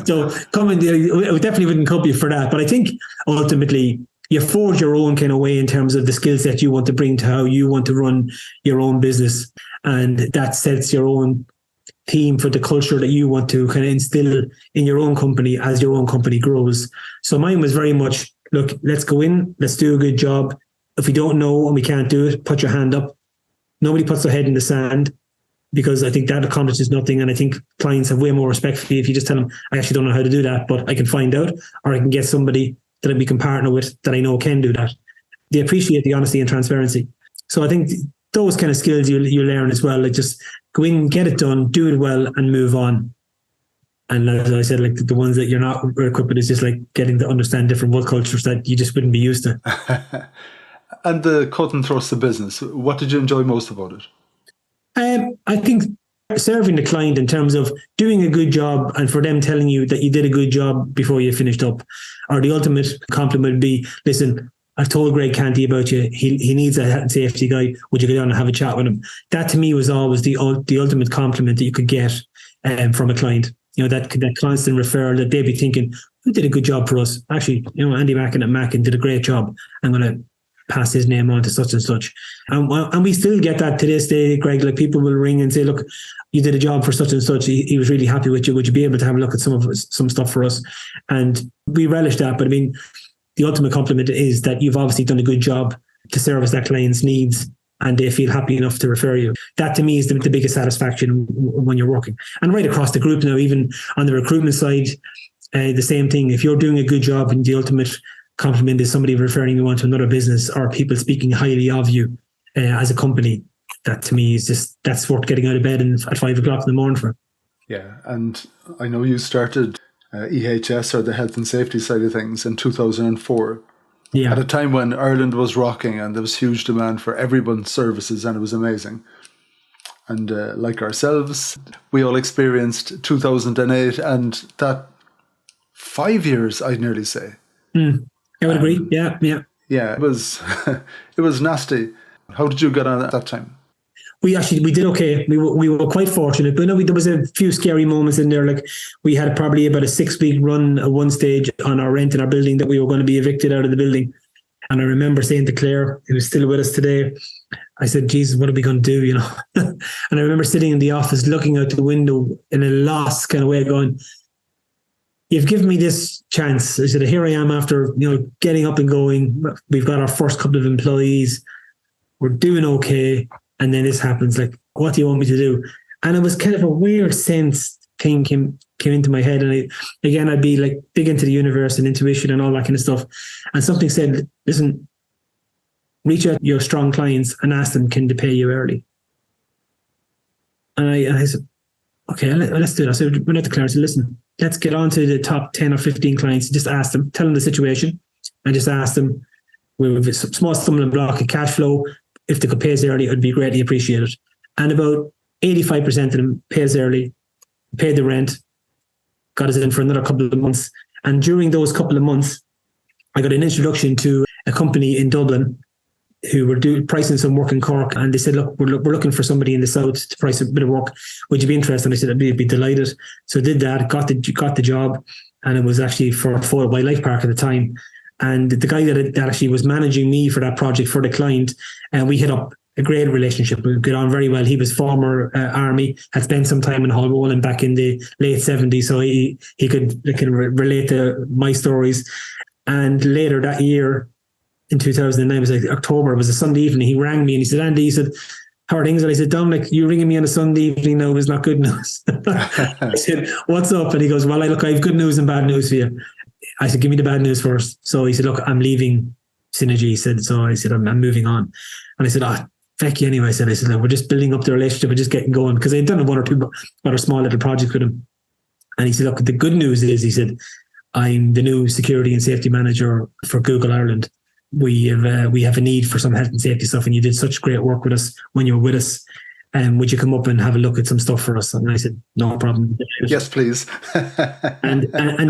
So it definitely wouldn't cope you for that. But I think ultimately you forge your own kind of way in terms of the skill set you want to bring to how you want to run your own business. And that sets your own theme for the culture that you want to kind of instill in your own company as your own company grows. So mine was very much, look, let's go in, let's do a good job. If we don't know and we can't do it, put your hand up. Nobody puts their head in the sand, because I think that accomplishes nothing. And I think clients have way more respect for you if you just tell them, I actually don't know how to do that, but I can find out, or I can get somebody that we can partner with that I know can do that. They appreciate the honesty and transparency. So I think those kind of skills you learn as well, like just go in, get it done, do it well, and move on. And as I said, like the ones that you're not equipped with is just like getting to understand different work cultures that you just wouldn't be used to. And the cut and thrust of business, what did you enjoy most about it? I think serving the client in terms of doing a good job, and for them telling you that you did a good job before you finished up. Or the ultimate compliment would be, listen, I've told Greg Canty about you. He needs a health and safety guy. Would you go down and have a chat with him? That to me was always the ultimate compliment that you could get from a client. That constant referral that they'd be thinking, who did a good job for us? Actually, Andy Mackin at Mackin did a great job. I'm going to pass his name on to such and such. And we still get that to this day, Greg. Like, people will ring and say, look, you did a job for such and such. He was really happy with you. Would you be able to have a look at some stuff for us? And we relish that. But I mean, the ultimate compliment is that you've obviously done a good job to service that client's needs, and they feel happy enough to refer you. That to me is the biggest satisfaction when you're working. And right across the group now, even on the recruitment side, the same thing. If you're doing a good job, and the ultimate compliment is somebody referring you on to another business, or people speaking highly of you as a company, that to me is that's worth getting out of bed at 5 o'clock in the morning for. Yeah, and I know you started EHS, or the health and safety side of things, in 2004. Yeah. At a time when Ireland was rocking and there was huge demand for everyone's services, and it was amazing. And like ourselves, we all experienced 2008, and that 5 years, I'd nearly say. I would agree. Yeah. Yeah, it was it was nasty. How did you get on at that time? We did okay. We were quite fortunate, but there was a few scary moments in there. Like, we had probably about a 6-week run at one stage on our rent in our building that we were going to be evicted out of the building. And I remember saying to Claire, who's still with us today, I said, Jesus, what are we going to do? And I remember sitting in the office looking out the window in a lost kind of way, going, you've given me this chance. I said, here I am after getting up and going. We've got our first couple of employees. We're doing okay. And then this happens. Like, what do you want me to do? And it was kind of a weird sense thinking, came into my head. And I'd be like big into the universe and intuition and all that kind of stuff. And something said, listen, reach out to your strong clients and ask them, can they pay you early? And I said, okay, let's do that. So we went out to Clarence and listen, let's get on to the top 10 or 15 clients and just ask them, tell them the situation and just ask them, with a small stumbling block of cash flow, if they could pay us early, it would be greatly appreciated. And about 85% of them pay us early, paid the rent, got us in for another couple of months. And during those couple of months, I got an introduction to a company in Dublin who were pricing some work in Cork, and they said, look, we're looking for somebody in the south to price a bit of work. Would you be interested? And I said, I'd be delighted. So I did that, got the job, and it was actually for Photo Wildlife Park at the time. And the guy that actually was managing me for that project for the client, and we hit up a great relationship. We got on very well. He was former army, had spent some time in Hull Rolling back in the late 70s, so he could relate to my stories. And later that year, in 2009, it was like October, it was a Sunday evening, he rang me and he said, Andy, he said, how are things? And I said, Dominic, you ringing me on a Sunday evening now is not good news. I said, what's up? And he goes, well, I have good news and bad news for you. I said, give me the bad news first. So he said, look, I'm leaving Synergy. He said, so I said, I'm moving on. And I said, feck you anyway. I said, look, we're just building up the relationship, we're just getting going. Because I'd done one or two other small little projects with him. And he said, look, the good news is, he said, I'm the new security and safety manager for Google Ireland. We have a need for some health and safety stuff, and you did such great work with us when you were with us. Would you come up and have a look at some stuff for us? And I said, no problem. Yes, please. and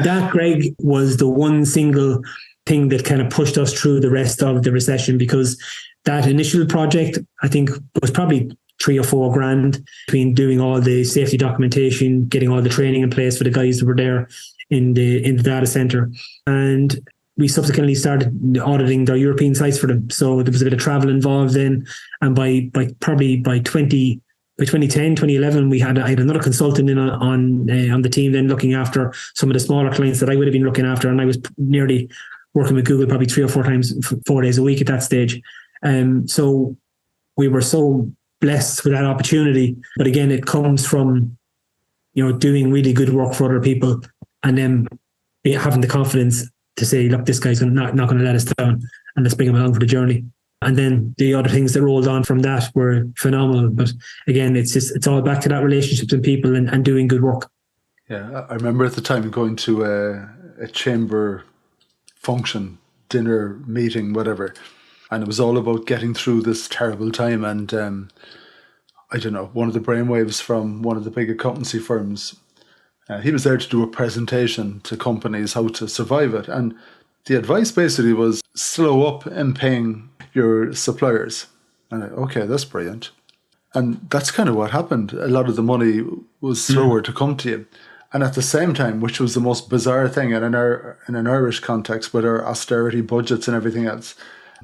that, Greg, was the one single thing that kind of pushed us through the rest of the recession, because that initial project, I think, was probably 3 or 4 grand between doing all the safety documentation, getting all the training in place for the guys that were there in the data center. And we subsequently started auditing their European sites for them. So there was a bit of travel involved then. And by 2010, 2011, I had another consultant in on the team then, looking after some of the smaller clients that I would have been looking after. And I was nearly working with Google probably 3 or 4 times, 4 days a week at that stage. So we were so blessed with that opportunity. But again, it comes from, doing really good work for other people, and then having the confidence to say, look, this guy's not going to let us down, and let's bring him along for the journey. And then the other things that rolled on from that were phenomenal. But again, it's all back to that relationships and people and doing good work. Yeah, I remember at the time going to a chamber function, dinner, meeting, whatever, and it was all about getting through this terrible time. And I don't know, one of the brainwaves from one of the big accountancy firms, he was there to do a presentation to companies how to survive it. And the advice basically was slow up in paying your suppliers. And okay, that's brilliant. And that's kind of what happened. A lot of the money was slower to come to you. And at the same time, which was the most bizarre thing in an Irish context with our austerity budgets and everything else,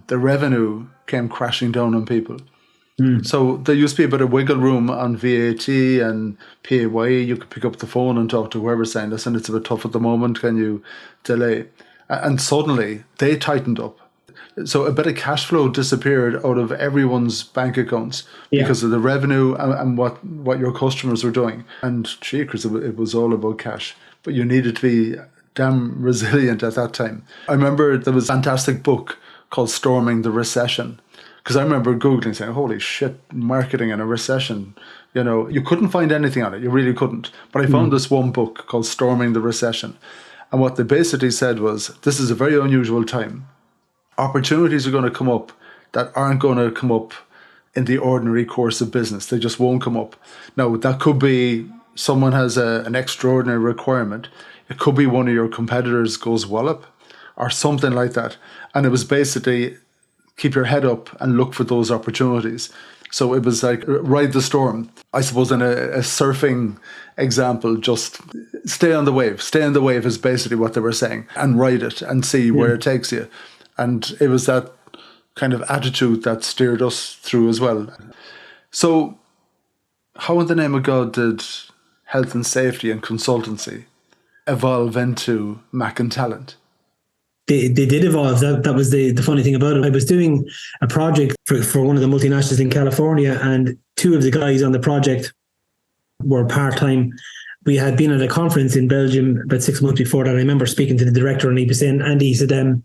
the revenue came crashing down on people. So there used to be a bit of wiggle room on VAT and PAYE. You could pick up the phone and talk to whoever's saying, listen, it's a bit tough at the moment, can you delay? And suddenly they tightened up. So a bit of cash flow disappeared out of everyone's bank accounts because of the revenue and what your customers were doing. And because it was all about cash. But you needed to be damn resilient at that time. I remember there was a fantastic book called Storming the Recession. Because I remember Googling saying, holy shit, marketing in a recession. You couldn't find anything on it. You really couldn't. But I found this one book called Storming the Recession. And what they basically said was, this is a very unusual time. Opportunities are going to come up that aren't going to come up in the ordinary course of business. They just won't come up. Now, that could be someone has an extraordinary requirement. It could be one of your competitors goes wallop or something like that. And it was basically, keep your head up and look for those opportunities. So it was like ride the storm. I suppose in a surfing example, just stay on the wave. Stay on the wave is basically what they were saying, and ride it and see where it takes you. And it was that kind of attitude that steered us through as well. So how in the name of God did health and safety and consultancy evolve into Mackin Talent? They did evolve. That was the funny thing about it. I was doing a project for one of the multinationals in California, and 2 of the guys on the project were part-time. we had been at a conference in Belgium about 6 months before that. I remember speaking to the director, and he was saying, Andy, he said,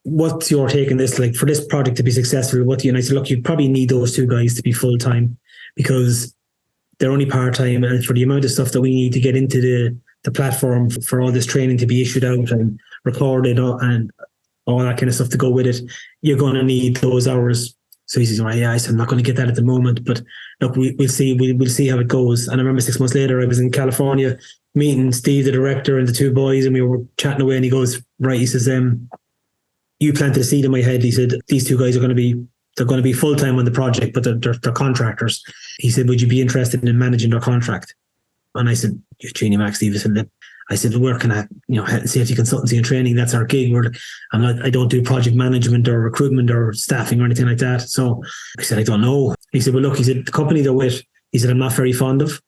what's your take on this? Like, for this project to be successful, what do you? And I said, look, you probably need those two guys to be full time, because they're only part time, and for the amount of stuff that we need to get into the platform for all this training to be issued out and recorded and all that kind of stuff to go with it, you're going to need those hours. So he says, well, yeah, I said, I'm not going to get that at the moment, but look, we'll see. We'll see how it goes. And I remember 6 months later, I was in California meeting Steve, the director, and the two boys, and we were chatting away. And he goes, right, he says, you planted a seed in my head. He said, these two guys are going to be full time on the project, but they're contractors. He said, would you be interested in managing their contract? And I said, you're Genie Mac, Steve. I said, we're kind of, health and safety consultancy and training. That's our gig. I don't do project management or recruitment or staffing or anything like that. So I said, I don't know. He said, well, look, he said, the company they're with, he said, I'm not very fond of.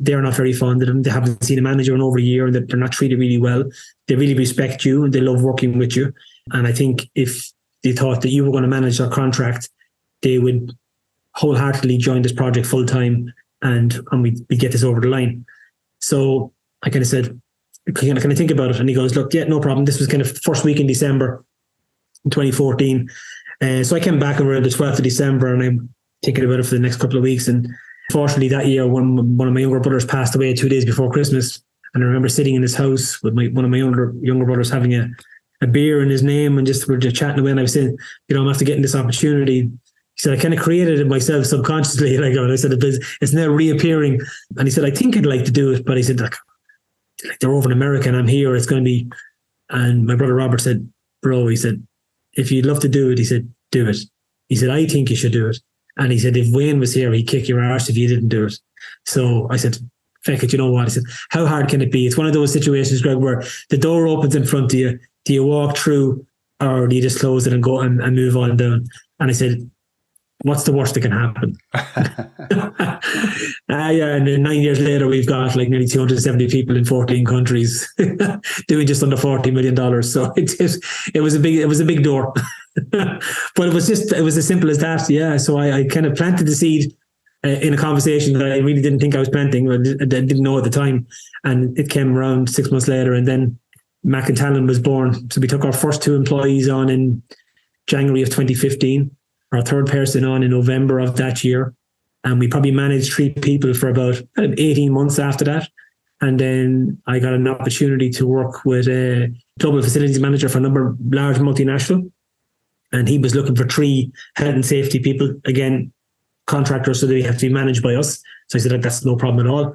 They're not very fond of them. They haven't seen a manager in over a year, and they're not treated really well. They really respect you and they love working with you. And I think if they thought that you were going to manage their contract, they would wholeheartedly join this project full time, and we get this over the line. So I kind of said, can I think about it? And he goes, look, yeah, no problem. This was kind of first week in December in 2014. So I came back around the 12th of December, and I'm thinking about it for the next couple of weeks. And fortunately that year, one of my younger brothers passed away 2 days before Christmas. And I remember sitting in his house with one of my younger brothers, having a beer in his name, and we're just chatting away. And I was saying, I'm after getting this opportunity. He said, I kind of created it myself subconsciously. And I said, it's now reappearing. And he said, I think I'd like to do it. But he said, like they're over in America and I'm here. It's going to be. And my brother Robert said, bro, he said, if you'd love to do it, he said, do it. He said, I think you should do it. And he said, if Wayne was here, he'd kick your arse if you didn't do it. So I said, feck it, you know what? I said, how hard can it be? It's one of those situations, Greg, where the door opens in front of you. Do you walk through, or do you just close it and go and move on down? And I said, what's the worst that can happen? And then 9 years later, we've got like nearly 270 people in 14 countries doing just under $40 million. So it was a big door, but it was as simple as that. Yeah. So I kind of planted the seed in a conversation that I really didn't think I was planting. I didn't know at the time. And it came around 6 months later, and then Mackin was born. So we took our first 2 employees on in January of 2015. Our third person on in November of that year. And we probably managed 3 people for about 18 months after that. And then I got an opportunity to work with a global facilities manager for a number of large multinational. And he was looking for 3 health and safety people, again, contractors, so they have to be managed by us. So I said, that's no problem at all.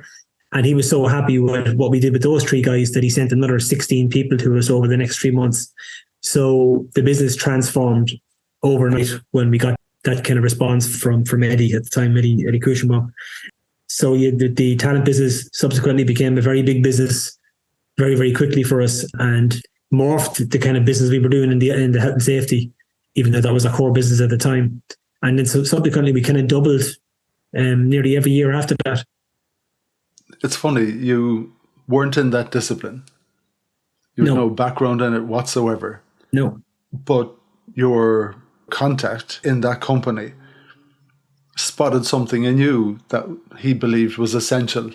And he was so happy with what we did with those 3 guys that he sent another 16 people to us over the next 3 months. So the business transformed overnight when we got that kind of response from Eddie at the time, Eddie Kuchenbaum. So the talent business subsequently became a very big business very, very quickly for us, and morphed the kind of business we were doing in the health and safety, even though that was our core business at the time. And then subsequently we kind of doubled nearly every year after that. It's funny, you weren't in that discipline. You had no background in it whatsoever. No. But your contact in that company spotted something in you that he believed was essential,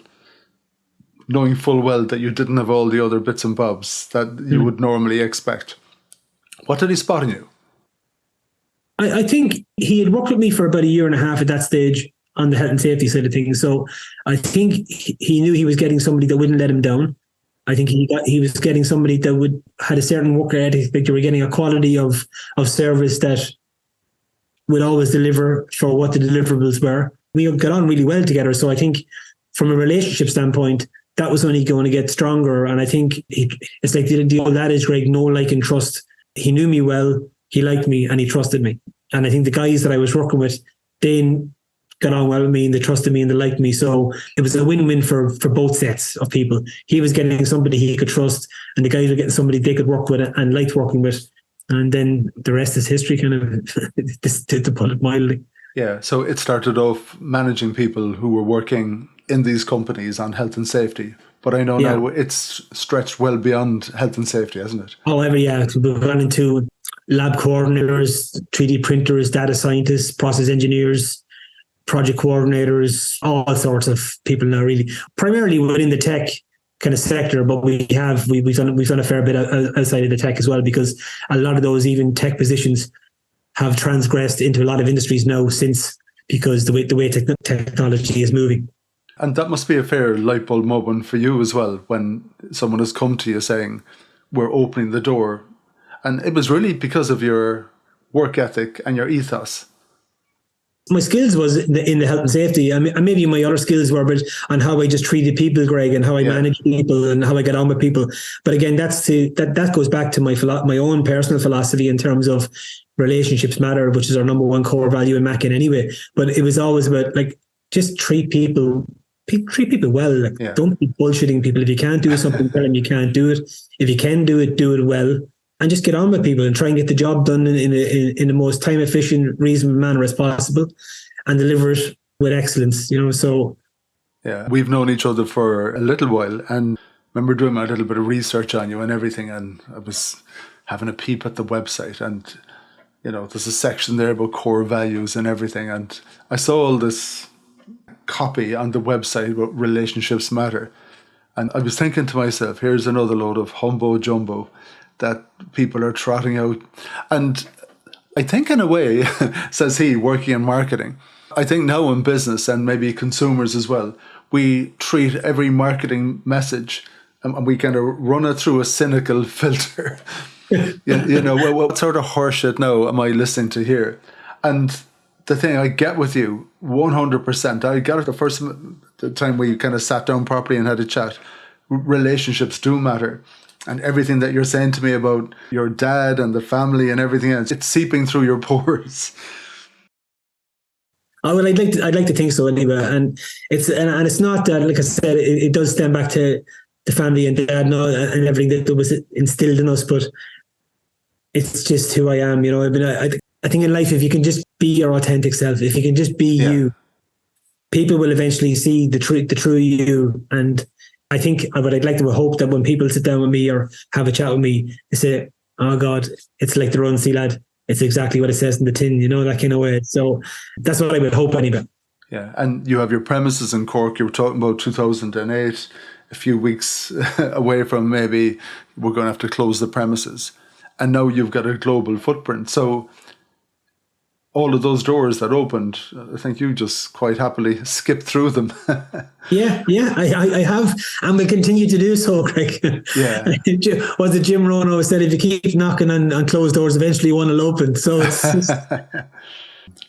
knowing full well that you didn't have all the other bits and bobs that you would normally expect. What did he spot in you? I think he had worked with me for about 1.5 years at that stage on the health and safety side of things. So I think he knew he was getting somebody that wouldn't let him down. I think he was getting somebody that had a certain work ethic. That you were getting a quality of service that would always deliver for what the deliverables were. We got on really well together. So I think from a relationship standpoint, that was only going to get stronger. And I think it's like the old adage, Greg, know, like, and trust. He knew me well, he liked me, and he trusted me. And I think the guys that I was working with, they got on well with me, and they trusted me, and they liked me. So it was a win-win for both sets of people. He was getting somebody he could trust, and the guys were getting somebody they could work with and liked working with. And then the rest is history, kind of, to put it mildly. Yeah, so it started off managing people who were working in these companies on health and safety. But I know now it's stretched well beyond health and safety, hasn't it? However, yeah, we've gone into lab coordinators, 3D printers, data scientists, process engineers, project coordinators, all sorts of people now, really. Primarily within the tech kind of sector, but we've done a fair bit outside of the tech as well, because a lot of those even tech positions have transgressed into a lot of industries now since, because the way technology is moving. And that must be a fair light bulb moment for you as well, when someone has come to you saying, we're opening the door. And it was really because of your work ethic and your ethos. My skills was in the health and safety. I mean, and maybe my other skills were on how I just treated people, Greg, and how I manage people and how I get on with people. But again, that goes back to my own personal philosophy in terms of relationships matter, which is our number one core value in Mackin anyway. But it was always about, like, just treat people well. Like, don't be bullshitting people. If you can't do something, tell them you can't do it. If you can do it well. And just get on with people and try and get the job done in the most time efficient, reasonable manner as possible, and deliver it with excellence. So we've known each other for a little while, and I remember doing my little bit of research on you and everything, and I was having a peep at the website, and there's a section there about core values and everything, and I saw all this copy on the website about relationships matter, and I was thinking to myself, here's another load of humbo jumbo that people are trotting out. And I think in a way, says he, working in marketing, I think now in business and maybe consumers as well, we treat every marketing message and we kind of run it through a cynical filter. What sort of horseshit now am I listening to here? And the thing I get with you 100%, I got it the time we kind of sat down properly and had a chat. Relationships do matter. And everything that you're saying to me about your dad and the family and everything else, it's seeping through your pores. Oh, well, I'd like to think so anyway. And it's not that, like I said, it does stem back to the family and dad and everything that was instilled in us, but it's just who I am. I mean, I think in life, if you can just be your authentic self, if you can just be you, people will eventually see the true you. And I think what I'd like to hope that when people sit down with me or have a chat with me, they say, oh God, it's like the Run See Lad. It's exactly what it says in the tin, that kind of way. So that's what I would hope anyway. Yeah, and you have your premises in Cork. You were talking about 2008, a few weeks away from maybe we're going to have to close the premises. And now you've got a global footprint. So all of those doors that opened, I think you just quite happily skipped through them. Yeah, I have, and will continue to do so, Greg. Yeah. Was it Jim Rohn always said, if you keep knocking on closed doors, eventually one will open. So it's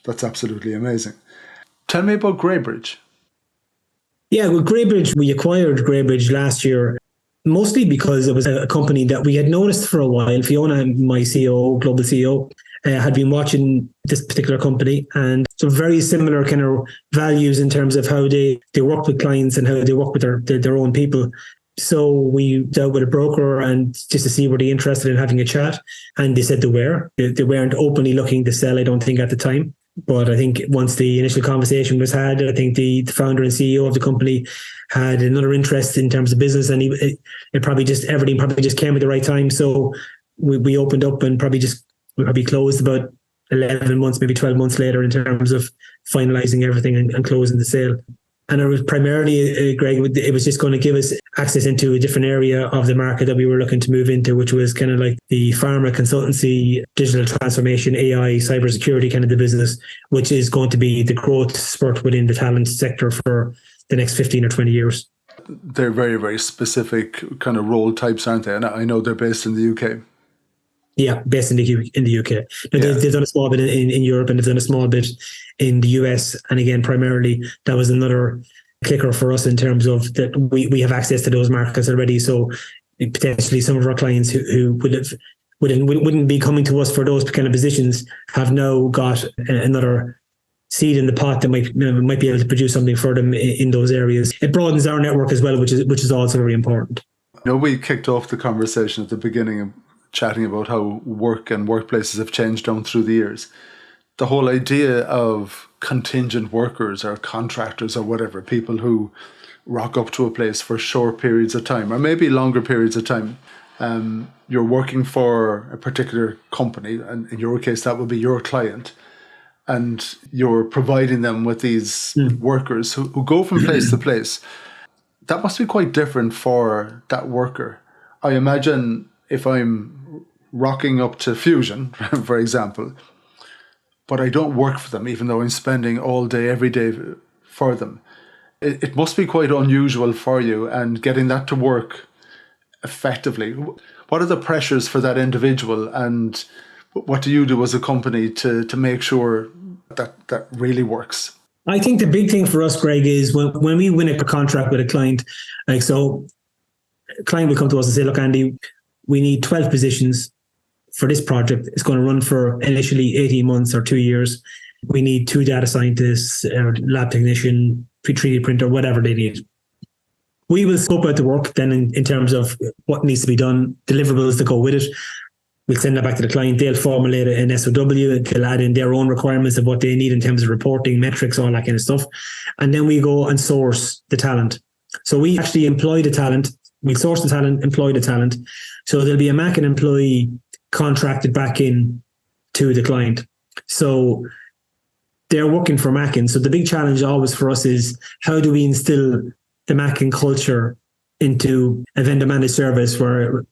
That's absolutely amazing. Tell me about Greybridge. Yeah, well, Greybridge, we acquired Greybridge last year, mostly because it was a company that we had noticed for a while. Fiona, my CEO, global CEO, had been watching this particular company, and some very similar kind of values in terms of how they work with clients and how they work with their own people. So we dealt with a broker and just to see were they interested in having a chat, and they said they were. They weren't openly looking to sell, I don't think, at the time. But I think once the initial conversation was had, I think the founder and CEO of the company had another interest in terms of business, and everything probably just came at the right time. So we opened up and probably closed about 11 months, maybe 12 months later in terms of finalizing everything and closing the sale. And it was primarily, Greg, it was just going to give us access into a different area of the market that we were looking to move into, which was kind of like the pharma consultancy, digital transformation, AI, cybersecurity kind of the business, which is going to be the growth spurt within the talent sector for the next 15 or 20 years. They're very, very specific kind of role types, aren't they? And I know they're based in the UK. Yeah, based in the UK. Now, they've done a small bit in Europe, and they've done a small bit in the US. And again, primarily, that was another clicker for us in terms of that we have access to those markets already. So potentially some of our clients who wouldn't be coming to us for those kind of positions have now got another seed in the pot that might be able to produce something for them in those areas. It broadens our network as well, which is also very important. We kicked off the conversation at the beginning of chatting about how work and workplaces have changed down through the years. The whole idea of contingent workers or contractors or whatever, people who rock up to a place for short periods of time or maybe longer periods of time. You're working for a particular company, and in your case, that would be your client. And you're providing them with these workers who go from place to place. that must be quite different for that worker. I imagine if I'm rocking up to Fusion, for example, but I don't work for them, even though I'm spending all day, every day for them. It must be quite unusual for you, and getting that to work effectively. What are the pressures for that individual, and what do you do as a company to make sure that really works? I think the big thing for us, Greg, is when we win a contract with a client, like so, a client will come to us and say, look, Andy, we need 12 positions for this project. It's going to run for initially 18 months or 2 years. We need 2 data scientists, or lab technician, 3D printer, whatever they need. We will scope out the work then in terms of what needs to be done, deliverables that go with it. We'll send that back to the client. They'll formulate an SOW. They'll add in their own requirements of what they need in terms of reporting, metrics, all that kind of stuff. And then we go and source the talent. So we actually employ the talent. We source the talent, employ the talent. So there'll be a Mackin employee contracted back in to the client. So they're working for Mackin. So the big challenge always for us is, how do we instill the Mackin culture into a vendor managed service where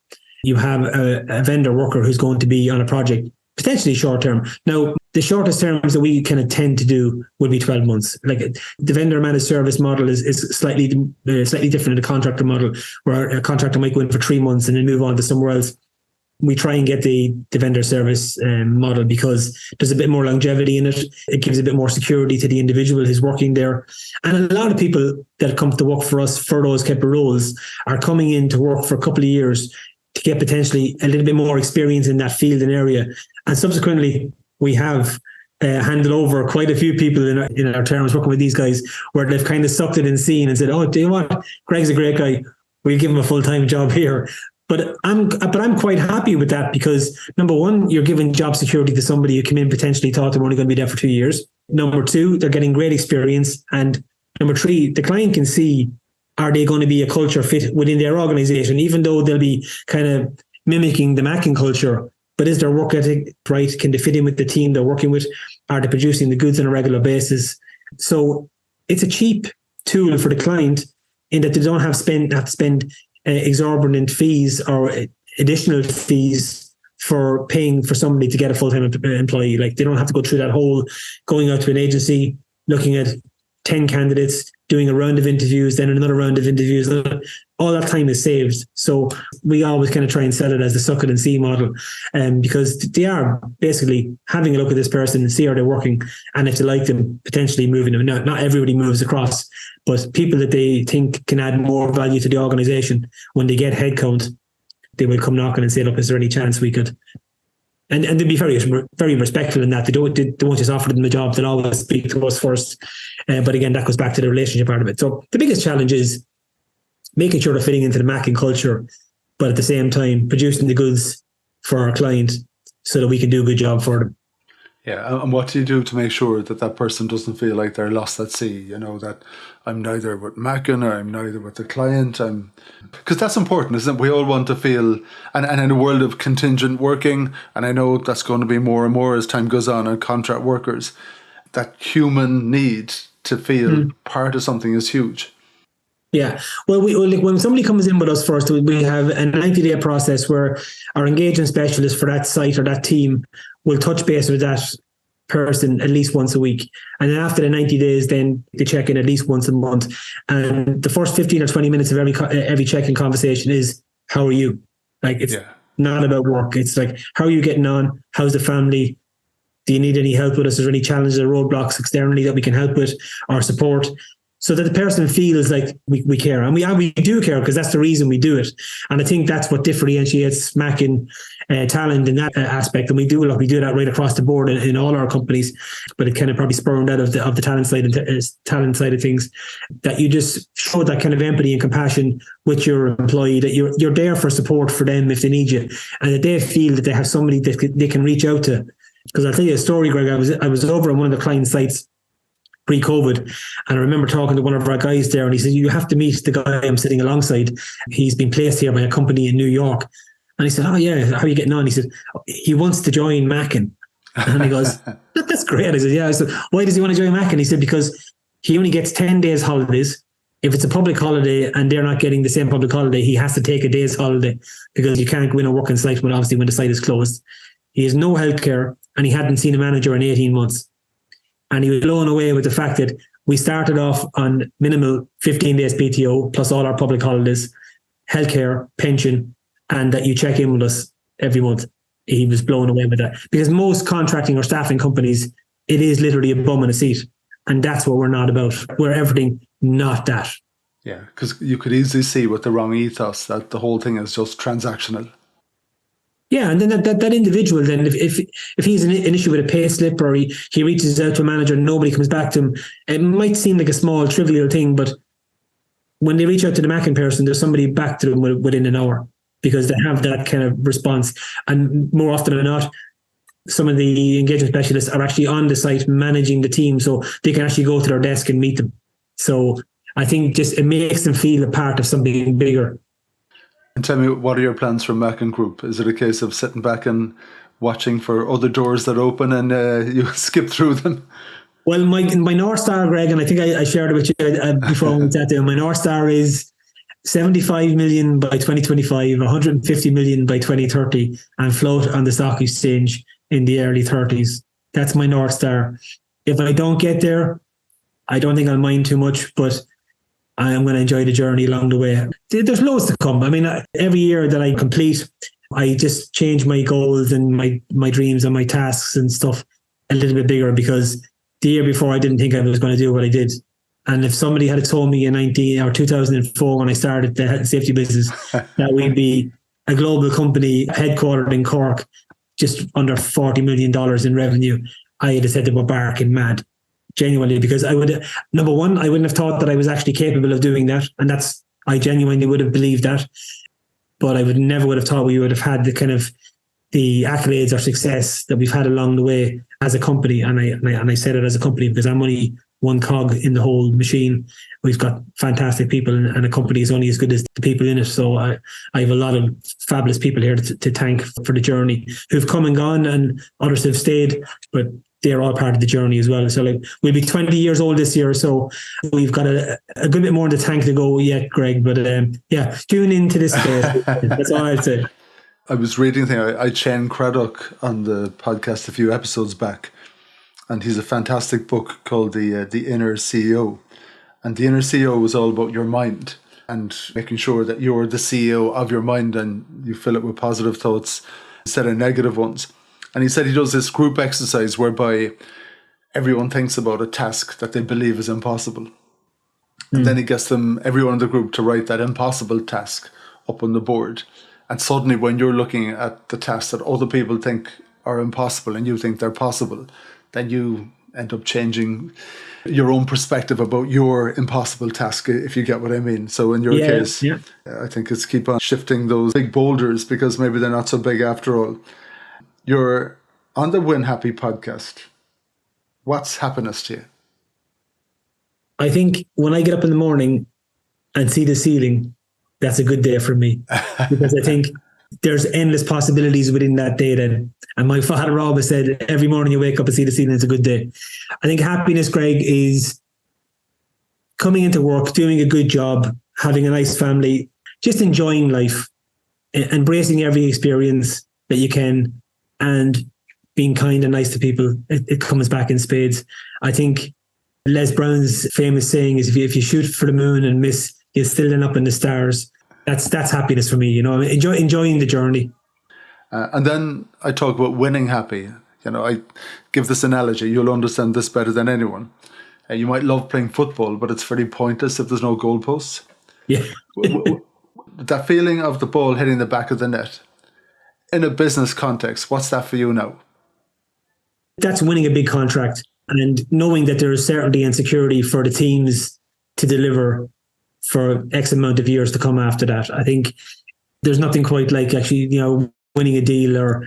you have a vendor worker who's going to be on a project, potentially short term. Now, the shortest terms that we kind of tend to do would be 12 months. Like the vendor managed service model is slightly different than the contractor model, where a contractor might go in for 3 months and then move on to somewhere else. We try and get the vendor service model because there's a bit more longevity in it. It gives a bit more security to the individual who's working there. And a lot of people that come to work for us for those type of roles are coming in to work for a couple of years to get potentially a little bit more experience in that field and area. And subsequently, we have handed over quite a few people in our terms working with these guys, where they've kind of sucked it and seen and said, oh, do you know what? Greg's a great guy. We'll give him a full-time job here. But I'm quite happy with that because, number one, you're giving job security to somebody who came in potentially thought they were only going to be there for 2 years. Number two, they're getting great experience. And number three, the client can see, are they going to be a culture fit within their organization, even though they'll be kind of mimicking the Mackin culture, but is their work ethic right? Can they fit in with the team they're working with? Are they producing the goods on a regular basis? So it's a cheap tool for the client in that they don't have to spend exorbitant fees or additional fees for paying for somebody to get a full-time employee. Like, they don't have to go through that whole going out to an agency, looking at 10 candidates, doing a round of interviews, then another round of interviews. All that time is saved. So we always kind of try and sell it as the suck it and see model, because they are basically having a look at this person and see how they're working, and if they like them, potentially moving them. Not everybody moves across, but people that they think can add more value to the organisation, when they get headcount, they will come knocking and say, look, is there any chance we could? And they'd be very, very respectful in that. They won't just offer them the job. They'll always speak to us first. But again, that goes back to the relationship part of it. So the biggest challenge is making sure they're fitting into the Mackin culture, but at the same time, producing the goods for our client so that we can do a good job for them. Yeah, and what do you do to make sure that that person doesn't feel like they're lost at sea? You know, that I'm neither with Mackin or I'm neither with the client. Because that's important, isn't it? We all want to feel, and in a world of contingent working, and I know that's going to be more and more as time goes on, and contract workers, that human need to feel part of something is huge. Yeah. Well, when somebody comes in with us first, we have a 90-day process where our engagement specialist for that site or that team will touch base with that person at least once a week. And then after the 90 days, then they check in at least once a month. And the first 15 or 20 minutes of every check-in conversation is, how are you? Like, it's not about work. It's like, how are you getting on? How's the family? Do you need any help with us? Is there any challenges or roadblocks externally that we can help with or support? So that the person feels like we care. And we do care, because that's the reason we do it. And I think that's what differentiates Mackin talent in that aspect. And we do that right across the board in all our companies, but it kind of probably spurned out of the talent side of things, that you just show that kind of empathy and compassion with your employee, that you're there for support for them if they need you, and that they feel that they have somebody that they can reach out to. Because I'll tell you a story, Greg. I was over on one of the client sites pre-COVID, and I remember talking to one of our guys there, and he said, you have to meet the guy I'm sitting alongside. He's been placed here by a company in New York. And he said, oh yeah, how are you getting on? He said, he wants to join Mackin. And he goes, that's great. I said, yeah. I said, why does he want to join Mackin? He said, because he only gets 10 days holidays. If it's a public holiday and they're not getting the same public holiday, he has to take a day's holiday because you can't go in and work on site when obviously when the site is closed. He has no healthcare and he hadn't seen a manager in 18 months. And he was blown away with the fact that we started off on minimal 15 days PTO plus all our public holidays, healthcare, pension, and that you check in with us every month. He was blown away with that because most contracting or staffing companies, it is literally a bum in a seat. And that's what we're not about. We're everything, not that. Yeah, because you could easily see with the wrong ethos that the whole thing is just transactional. Yeah, and then that individual, then if he's an issue with a pay slip or he reaches out to a manager and nobody comes back to him, it might seem like a small, trivial thing, but when they reach out to the Mackin person, there's somebody back to them within an hour because they have that kind of response. And more often than not, some of the engagement specialists are actually on the site managing the team, so they can actually go to their desk and meet them. So I think just it makes them feel a part of something bigger. And tell me, what are your plans for Mackin Group? Is it a case of sitting back and watching for other doors that open and you skip through them? Well, my North Star, Greg, and I think I shared it with you before we sat down, my North Star is 75 million by 2025, 150 million by 2030, and float on the stock exchange in the early 30s. That's my North Star. If I don't get there, I don't think I'll mind too much, but I am going to enjoy the journey along the way. There's loads to come. I mean, every year that I complete, I just change my goals and my dreams and my tasks and stuff a little bit bigger because the year before I didn't think I was going to do what I did. And if somebody had told me in 2004 when I started the health and safety business that we'd be a global company headquartered in Cork, just under $40 million in revenue, I'd have said they were barking mad. Genuinely, because number one, I wouldn't have thought that I was actually capable of doing that. And I genuinely would have believed that. But I never would have thought we would have had the kind of the accolades or success that we've had along the way as a company. And I said it as a company because I'm only one cog in the whole machine. We've got fantastic people and a company is only as good as the people in it. So I have a lot of fabulous people here to thank for the journey who've come and gone and others have stayed, but they're all part of the journey as well. So we'll be 20 years old this year. So we've got a good bit more in the tank to go yet, Greg. But tune into this space. That's all I'd say. I was reading I Shane Craddock on the podcast a few episodes back, and he's a fantastic book called The Inner CEO. And The Inner CEO was all about your mind and making sure that you're the CEO of your mind and you fill it with positive thoughts instead of negative ones. And he said he does this group exercise whereby everyone thinks about a task that they believe is impossible. And then he gets everyone in the group to write that impossible task up on the board. And suddenly when you're looking at the tasks that other people think are impossible and you think they're possible, then you end up changing your own perspective about your impossible task, if you get what I mean. So in your case, I think it's keep on shifting those big boulders because maybe they're not so big after all. You're on the Win Happy podcast. What's happiness to you? I think when I get up in the morning and see the ceiling, that's a good day for me because I think there's endless possibilities within that day then. And my father always said, every morning you wake up and see the ceiling, it's a good day. I think happiness, Greg, is coming into work, doing a good job, having a nice family, just enjoying life, embracing every experience that you can, and being kind and nice to people. It comes back in spades. I think Les Brown's famous saying is, if you shoot for the moon and miss, you still end up in the stars. That's happiness for me, enjoying the journey. And then I talk about winning happy. I give this analogy. You'll understand this better than anyone. You might love playing football, but it's very pointless if there's no goalposts. Yeah. That feeling of the ball hitting the back of the net. In a business context, what's that for you now? That's winning a big contract and knowing that there is certainty and security for the teams to deliver for X amount of years to come after that. I think there's nothing quite like actually, winning a deal, or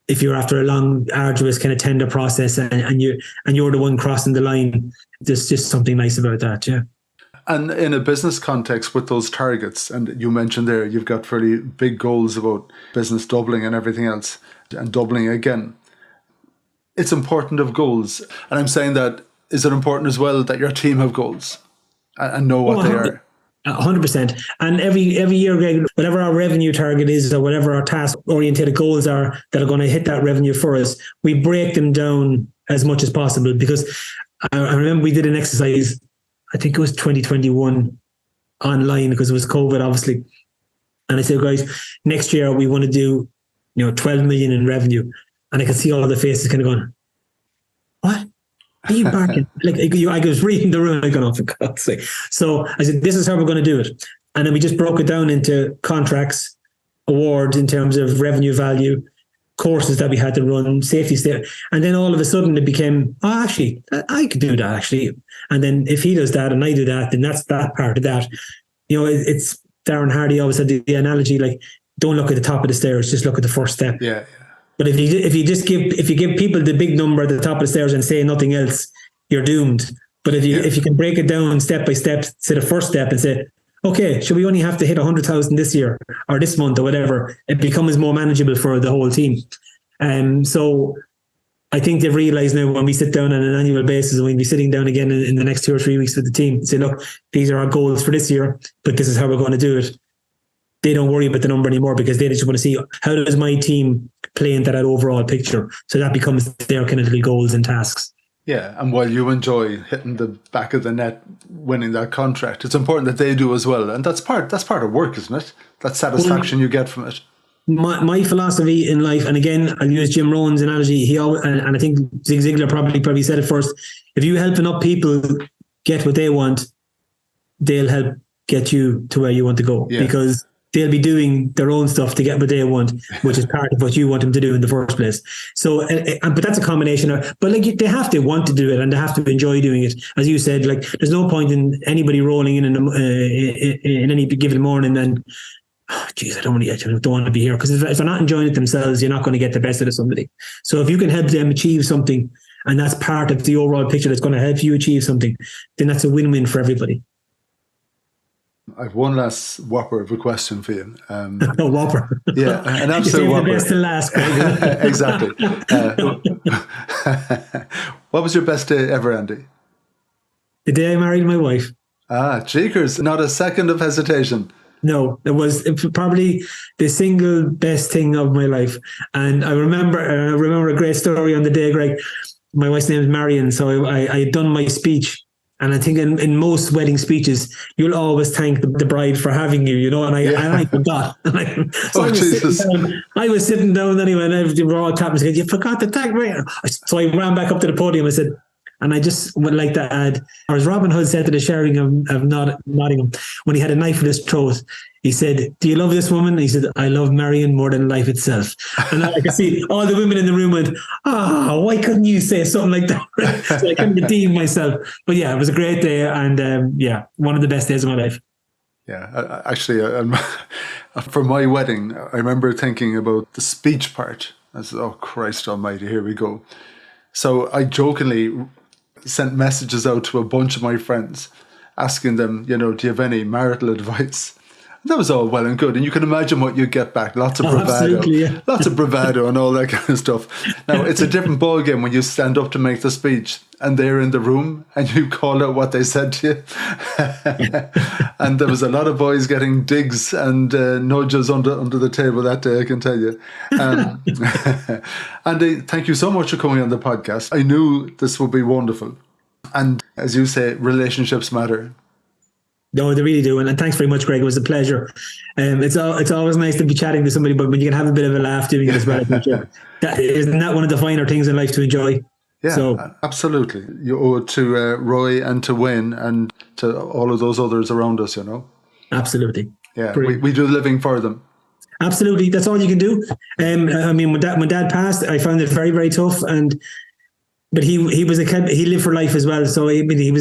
if you're after a long, arduous kind of tender process and you're the one crossing the line. There's just something nice about that, yeah. And in a business context with those targets, and you mentioned there, you've got fairly big goals about business doubling and everything else, and doubling again. It's important to have goals. And I'm saying that, is it important as well that your team have goals? and know what they are. 100%. And every year, Greg, whatever our revenue target is or whatever our task-oriented goals are that are going to hit that revenue for us, we break them down as much as possible. Because I remember we did an exercise, I think it was 2021, online, because it was COVID, obviously. And I said, guys, next year we want to do 12 million in revenue. And I could see all the faces kind of going, what? Are you barking? I was reading the room, oh, for God's sake. So I said, this is how we're going to do it. And then we just broke it down into contracts, awards in terms of revenue value, courses that we had to run, safety state. And then all of a sudden it became, oh, actually, I could do that, actually. And then if he does that and I do that, then that's that part of that. It's Darren Hardy always had the analogy, like, don't look at the top of the stairs, just look at the first step. Yeah. But if you give people the big number at the top of the stairs and say nothing else, you're doomed. But if you can break it down step by step, say the first step and say, okay, should we only have to hit 100,000 this year or this month or whatever, it becomes more manageable for the whole team. So I think they've realised now when we sit down on an annual basis, and we'll be sitting down again in the next 2 or 3 weeks with the team and say, look, these are our goals for this year, but this is how we're going to do it. They don't worry about the number anymore because they just want to see how does my team play into that overall picture. So that becomes their kind of little goals and tasks. Yeah, and while you enjoy hitting the back of the net, winning that contract, it's important that they do as well. And that's part of work, isn't it? That satisfaction you get from it. My philosophy in life, and again, I'll use Jim Rohn's analogy. He always, and I think Zig Ziglar probably said it first. If you help enough people get what they want, they'll help get you to where you want to go. Yeah. Because they'll be doing their own stuff to get what they want, which is part of what you want them to do in the first place. So, but that's a combination of, but like they have to want to do it and they have to enjoy doing it. As you said, like there's no point in anybody rolling in any given morning and, oh, geez, I don't want to be here. Because if they're not enjoying it themselves, you're not going to get the best out of somebody. So if you can help them achieve something, and that's part of the overall picture that's going to help you achieve something, then that's a win-win for everybody. I've one last whopper of a question for you. A whopper. Yeah, an absolute whopper. The best to last. Exactly. What was your best day ever, Andy? The day I married my wife. Cheekers, not a second of hesitation. No, it was probably the single best thing of my life. And I remember a great story on the day, Greg. My wife's name is Marion. So I had done my speech. And I think in most wedding speeches, you'll always thank the bride for having you, and I forgot. So I was sitting down anyway, and everything were all clapping. Said, "You forgot to thank me." So I ran back up to the podium. I said, and I just would like to add, or as Robin Hood said to the Sheringham of Nottingham, when he had a knife in his throat, he said, "Do you love this woman?" And he said, "I love Marion more than life itself." And I could see all the women in the room went, why couldn't you say something like that? So I couldn't redeem myself. But yeah, it was a great day. And one of the best days of my life. Yeah, actually, for my wedding, I remember thinking about the speech part. I said, oh, Christ almighty, here we go. So I jokingly sent messages out to a bunch of my friends asking them, do you have any marital advice? That was all well and good. And you can imagine what you get back. Lots of bravado. Yeah. Lots of bravado and all that kind of stuff. Now, it's a different ballgame when you stand up to make the speech and they're in the room and you call out what they said to you. And there was a lot of boys getting digs and nudges under the table that day, I can tell you. Andy, thank you so much for coming on the podcast. I knew this would be wonderful. And as you say, relationships matter. No, they really do. And thanks very much, Greg. It was a pleasure. It's always nice to be chatting to somebody, but when you can have a bit of a laugh doing it as well, isn't that one of the finer things in life to enjoy? Yeah, so, absolutely. You owe it to Roy and to Wayne and to all of those others around us, Absolutely. Yeah, we do living for them. Absolutely. That's all you can do. I mean, when Dad passed, I found it very, very tough. But he lived for life as well. So he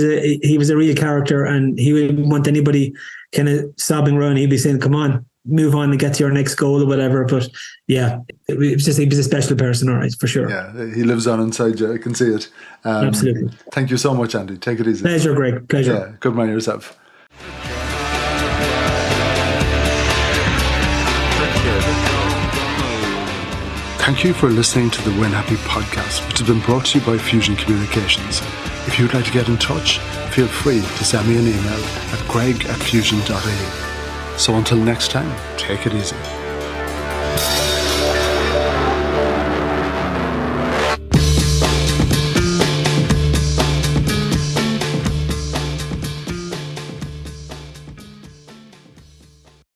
was a real character, and he wouldn't want anybody kind of sobbing around. He'd be saying, "Come on, move on and get to your next goal or whatever." But yeah, he was a special person, all right, for sure. Yeah, he lives on inside you. I can see it. Absolutely. Thank you so much, Andy. Take it easy. Pleasure, Greg. Pleasure. Yeah, good man yourself. Thank you for listening to the Win Happy podcast, which has been brought to you by Fusion Communications. If you'd like to get in touch, feel free to send me an email at greg@fusion.ie. So until next time, take it easy.